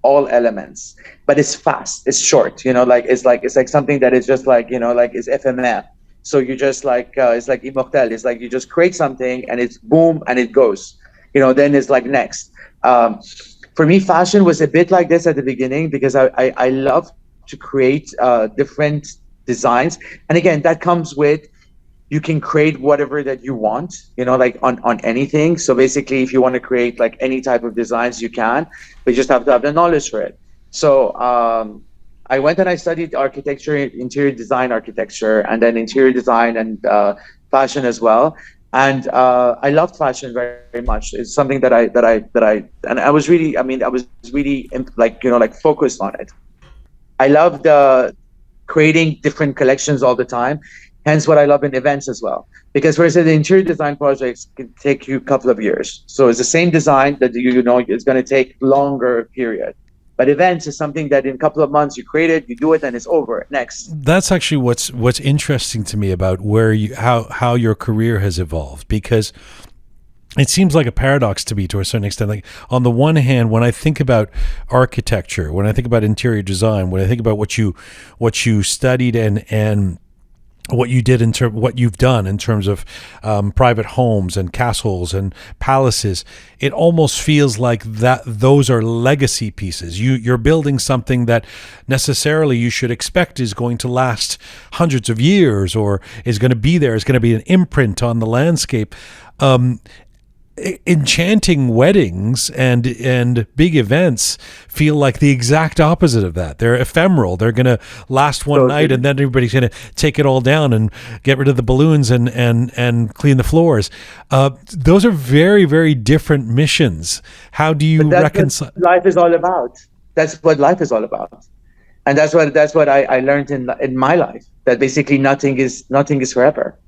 all elements, but it's fast, it's short, it's something that is just is ephemeral. So you just it's like immortel. It's you just create something and it's boom and it goes, then it's next. For me, fashion was a bit like this at the beginning, because I love to create different designs, and again, that comes with, you can create whatever that you want, on anything. So basically, if you want to create any type of designs, you can, but you just have to have the knowledge for it. So I went and I studied architecture, interior design architecture, and then interior design and fashion as well. And I loved fashion very, very much. It's something that I was really focused on it. I loved creating different collections all the time. Hence what I love in events as well. Because for instance, the interior design projects can take you a couple of years. So it's the same design that it's going to take longer period. But events is something that in a couple of months you create it, you do it, and it's over. Next. That's actually what's interesting to me about how your career has evolved, because it seems like a paradox to me to a certain extent. On the one hand, when I think about architecture, when I think about interior design, when I think about what you studied and what you did what you've done in terms of private homes and castles and palaces, it almost feels like that those are legacy pieces. You're building something that necessarily you should expect is going to last hundreds of years, or is going to be there, is going to be an imprint on the landscape. Enchanting weddings and big events feel like the exact opposite of that. They're ephemeral. They're going to last one night, and then everybody's going to take it all down and get rid of the balloons and clean the floors. Those are very, very different missions. How do you reconcile? Life is all about. That's what life is all about, and that's what I learned in my life. That basically nothing is forever.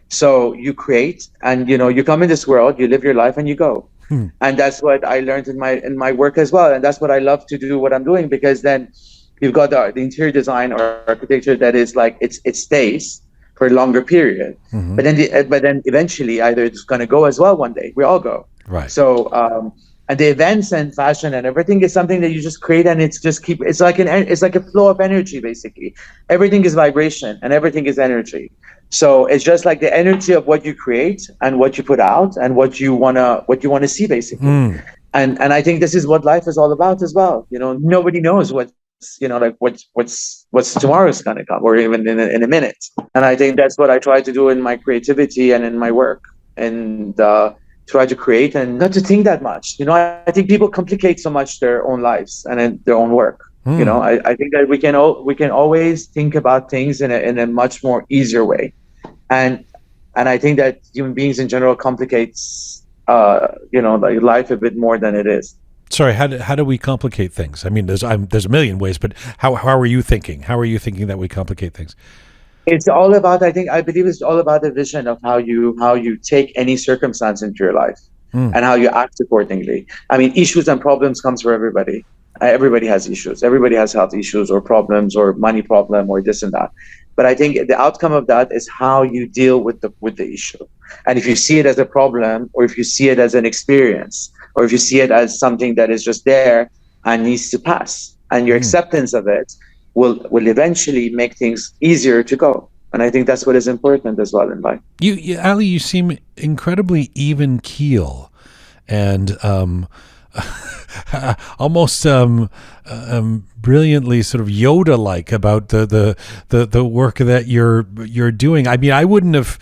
So you create, and you come in this world, you live your life, and you go. And that's what I learned in my work as well. And that's what I love to do, what I'm doing, because then you've got the interior design or architecture that is like it stays for a longer period. But then eventually either it's going to go as well one day. We all go. Right. So and the events and fashion and everything is something that you just create, and it's like a flow of energy. Basically, everything is vibration and everything is energy. So it's just like the energy of what you create and what you put out and what you wanna see, basically. And I think this is what life is all about as well. Nobody knows what's tomorrow's gonna come, or even in a minute. And I think that's what I try to do in my creativity and in my work, and try to create and not to think that much. I think people complicate so much their own lives and their own work. I think that we can always think about things in a much more easier way. And I think that human beings in general complicates, like life a bit more than it is. Sorry, how do we complicate things? I mean, there's a million ways, but how are you thinking? How are you thinking that we complicate things? It's all about, I believe it's all about the vision of how you take any circumstance into your life and how you act accordingly. I mean, issues and problems comes for everybody. Everybody has issues. Everybody has health issues or problems or money problem or this and that. But I think the outcome of that is how you deal with the issue. And if you see it as a problem, or if you see it as an experience, or if you see it as something that is just there and needs to pass, and your acceptance of it will eventually make things easier to go. And I think that's what is important as well in life. Ali, you seem incredibly even keel and almost brilliantly sort of Yoda-like about the work that you're doing. I mean, I wouldn't have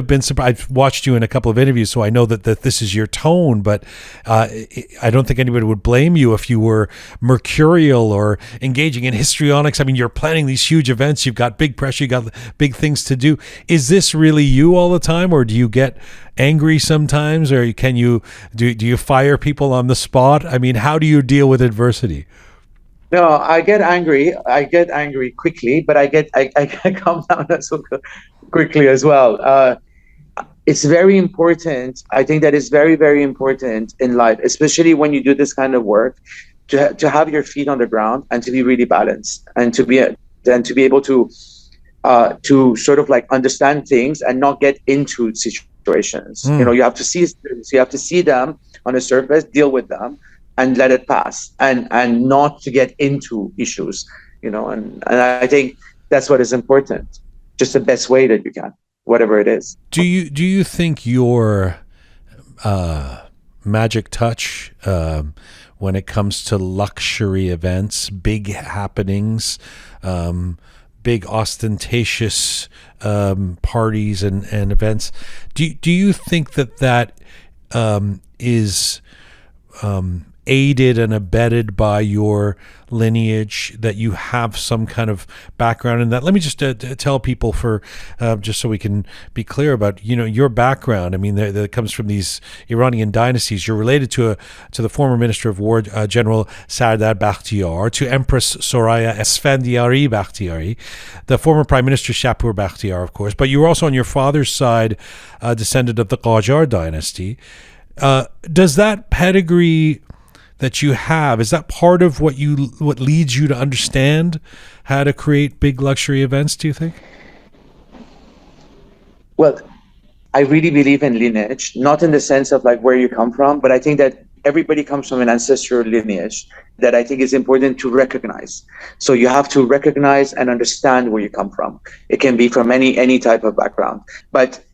been surprised. I've watched you in a couple of interviews, so I know that this is your tone, but I don't think anybody would blame you if you were mercurial or engaging in histrionics. I mean, you're planning these huge events, you've got big pressure, you got big things to do. Is this really you all the time, or do you get angry sometimes, or do you fire people on the spot? I mean, how do you deal with adversity? No, I get angry quickly, but I calm down as well quickly as well. It's very important. I think that is very, very important in life, especially when you do this kind of work, to have your feet on the ground and to be really balanced, and to be able to sort of like understand things and not get into situations. You have to see them on the surface, deal with them, and let it pass, and not to get into issues, and I think that's what is important. Just the best way that you can, whatever it is. Do you think your magic touch when it comes to luxury events, big happenings, big ostentatious parties and events, do you think that is aided and abetted by your lineage, that you have some kind of background in that? Let me just tell people, for just so we can be clear about your background. I mean, that comes from these Iranian dynasties. You're related to the former Minister of War, General Sardar Bakhtiar, to Empress Soraya Esfandiari Bakhtiari, the former Prime Minister Shapur Bakhtiar, of course. But you were also on your father's side a descendant of the Qajar dynasty. Does that pedigree that you have, is that part of what leads you to understand how to create big luxury events, do you think? Well, I really believe in lineage, not in the sense of like where you come from, but I think that everybody comes from an ancestral lineage that I think is important to recognize. So you have to recognize and understand where you come from. It can be from any type of background, but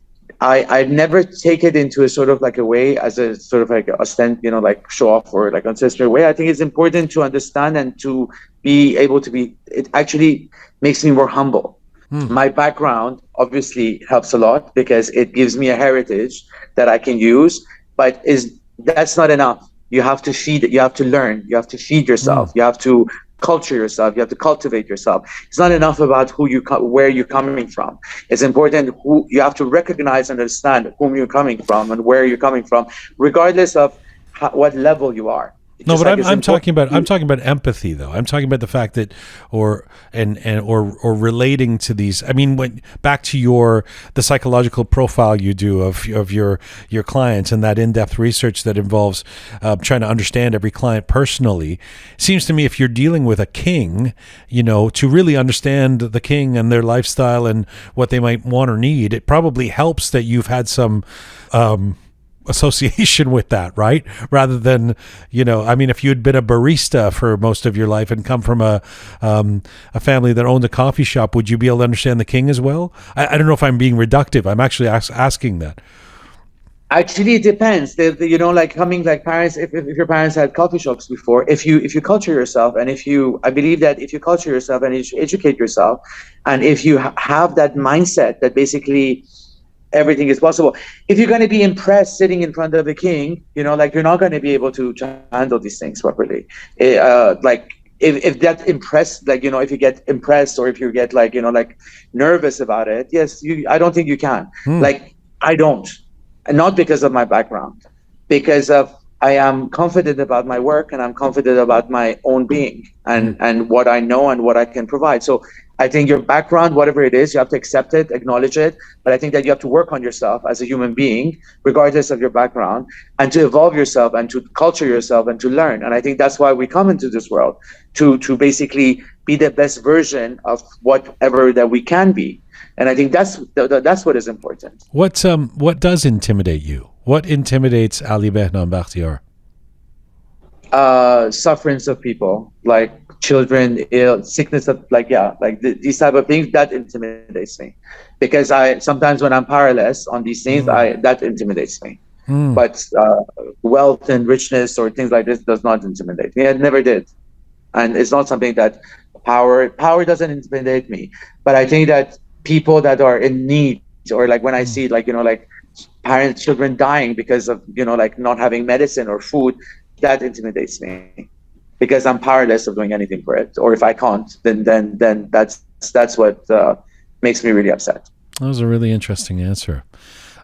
I never take it into a sort of like a way as a sort of like like show off or like ancestral way. I think it's important to understand and to be able to be, it actually makes me more humble. My background obviously helps a lot because it gives me a heritage that I can use, but that's not enough. You have to feed it, you have to learn, you have to feed yourself, you have to culture yourself, you have to cultivate yourself. It's not enough about where you're coming from. It's important you have to recognize and understand whom you're coming from and where you're coming from, regardless of what level you are. No, but I'm talking about empathy, though. I'm talking about the fact that, or relating to these. I mean, back to the psychological profile you do of your clients and that in-depth research that involves trying to understand every client personally. It seems to me if you're dealing with a king, to really understand the king and their lifestyle and what they might want or need, it probably helps that you've had some association with that, right? Rather than, if you had been a barista for most of your life and come from a family that owned a coffee shop, would you be able to understand the king as well? I don't know if I'm being reductive. I'm actually asking that. Actually, it depends. Parents, if your parents had coffee shops before, if you culture yourself, and I believe that if you culture yourself and educate yourself, and if you have that mindset that basically everything is possible. If you're going to be impressed sitting in front of a king, you're not going to be able to handle these things properly. If that's impressed, if you get impressed or if you get nervous about it, yes, I don't think you can. I don't, and not because of my background, because of I am confident about my work and I'm confident about my own being and what I know and what I can provide. So I think your background, whatever it is, you have to accept it, acknowledge it. But I think that you have to work on yourself as a human being, regardless of your background, and to evolve yourself and to culture yourself and to learn. And I think that's why we come into this world, to basically be the best version of whatever that we can be. And I think that's what is important. What does intimidate you? What intimidates Ali Behnam Bakhtiar? Sufferings of people, like children, ill, sickness of these type of things, that intimidates me, because sometimes when I'm powerless on these things, that intimidates me. But wealth and richness or things like this does not intimidate me. It never did, and it's not something that power doesn't intimidate me. But I think that people that are in need, or when I see parents, children dying because of not having medicine or food, that intimidates me, because I'm powerless of doing anything for it. Or if I can't, then that's what makes me really upset. That was a really interesting answer.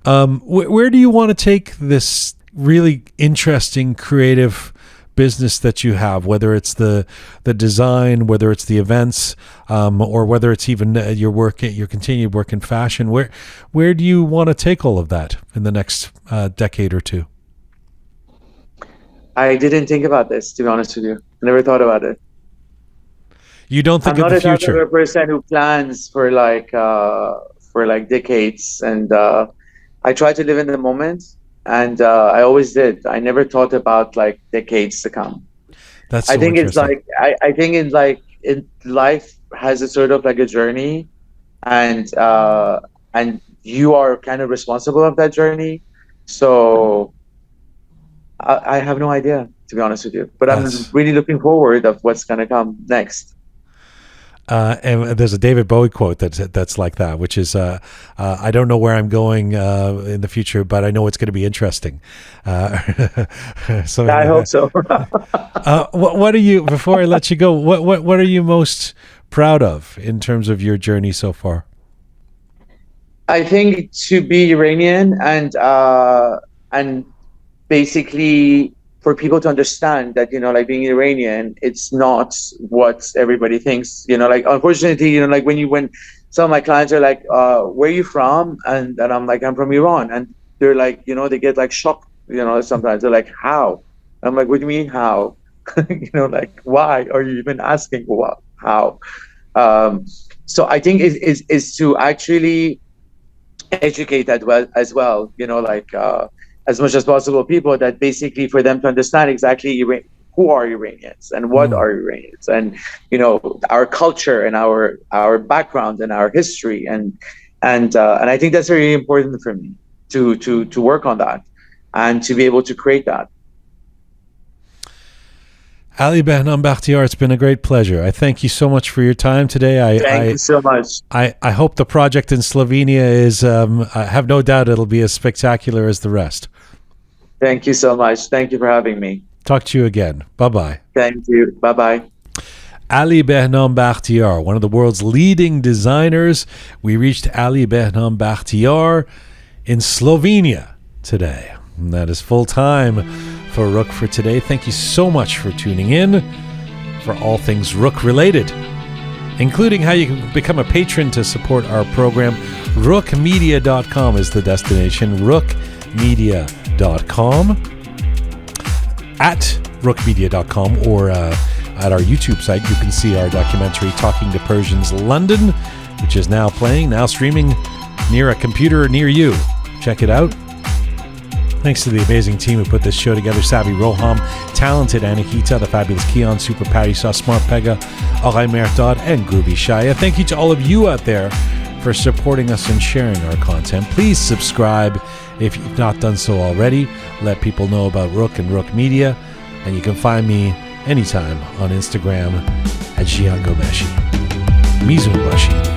Where do you want to take this really interesting creative business that you have, whether it's the design, whether it's the events, or whether it's even your continued work in fashion? Where do you want to take all of that in the next decade or two? I didn't think about this, to be honest with you. I never thought about it. You don't think of the future? I'm not a type of person who plans for decades, and I try to live in the moment, and I always did. I never thought about decades to come. That's so I think it's interesting. I think in life has a sort of a journey, and you are kind of responsible of that journey. So I have no idea, to be honest with you, but I'm really looking forward of what's going to come next. And there's a David Bowie quote that's like that, which is, I don't know where I'm going in the future, but I know it's going to be interesting. So I hope so. What are you, before I let you go, what are you most proud of in terms of your journey so far? I think to be Iranian and basically for people to understand that, being Iranian, it's not what everybody thinks, unfortunately, when some of my clients are like, where are you from? And I'm like, I'm from Iran. And they're like, they get shocked, sometimes they're like, how? I'm like, what do you mean how? Why are you even asking how? So I think is to actually educate that as well, as much as possible people, that basically for them to understand exactly who are Iranians and what are Iranians, and our culture and our background and our history, and I think that's very important for me to work on that and to be able to create that. Ali Behnam Bakhtiar, it's been a great pleasure. I thank you so much for your time today. Thank you so much. I hope the project in Slovenia is, I have no doubt it'll be as spectacular as the rest. Thank you so much. Thank you for having me. Talk to you again. Bye-bye. Thank you. Bye-bye. Ali Behnam Bakhtiar, one of the world's leading designers. We reached Ali Behnam Bakhtiar in Slovenia today. And that is full time for Roqe for today. Thank you so much for tuning in for all things Roqe related, including how you can become a patron to support our program. Roqemedia.com is the destination. Roqemedia.com. At roqemedia.com or at our YouTube site, you can see our documentary Talking to Persians London, which is now playing, now streaming near a computer near you. Check it out. Thanks to the amazing team who put this show together: Savvy Roham, talented Anahita, the fabulous Kian, Super Patty Sauce, Smart Pega, Aray Mertad, and Groovy Shaya. Thank you to all of you out there for supporting us and sharing our content. Please subscribe if you've not done so already. Let people know about Roqe and Roqe Media. And you can find me anytime on Instagram at Jian Gomeshi. Mizun Bashi.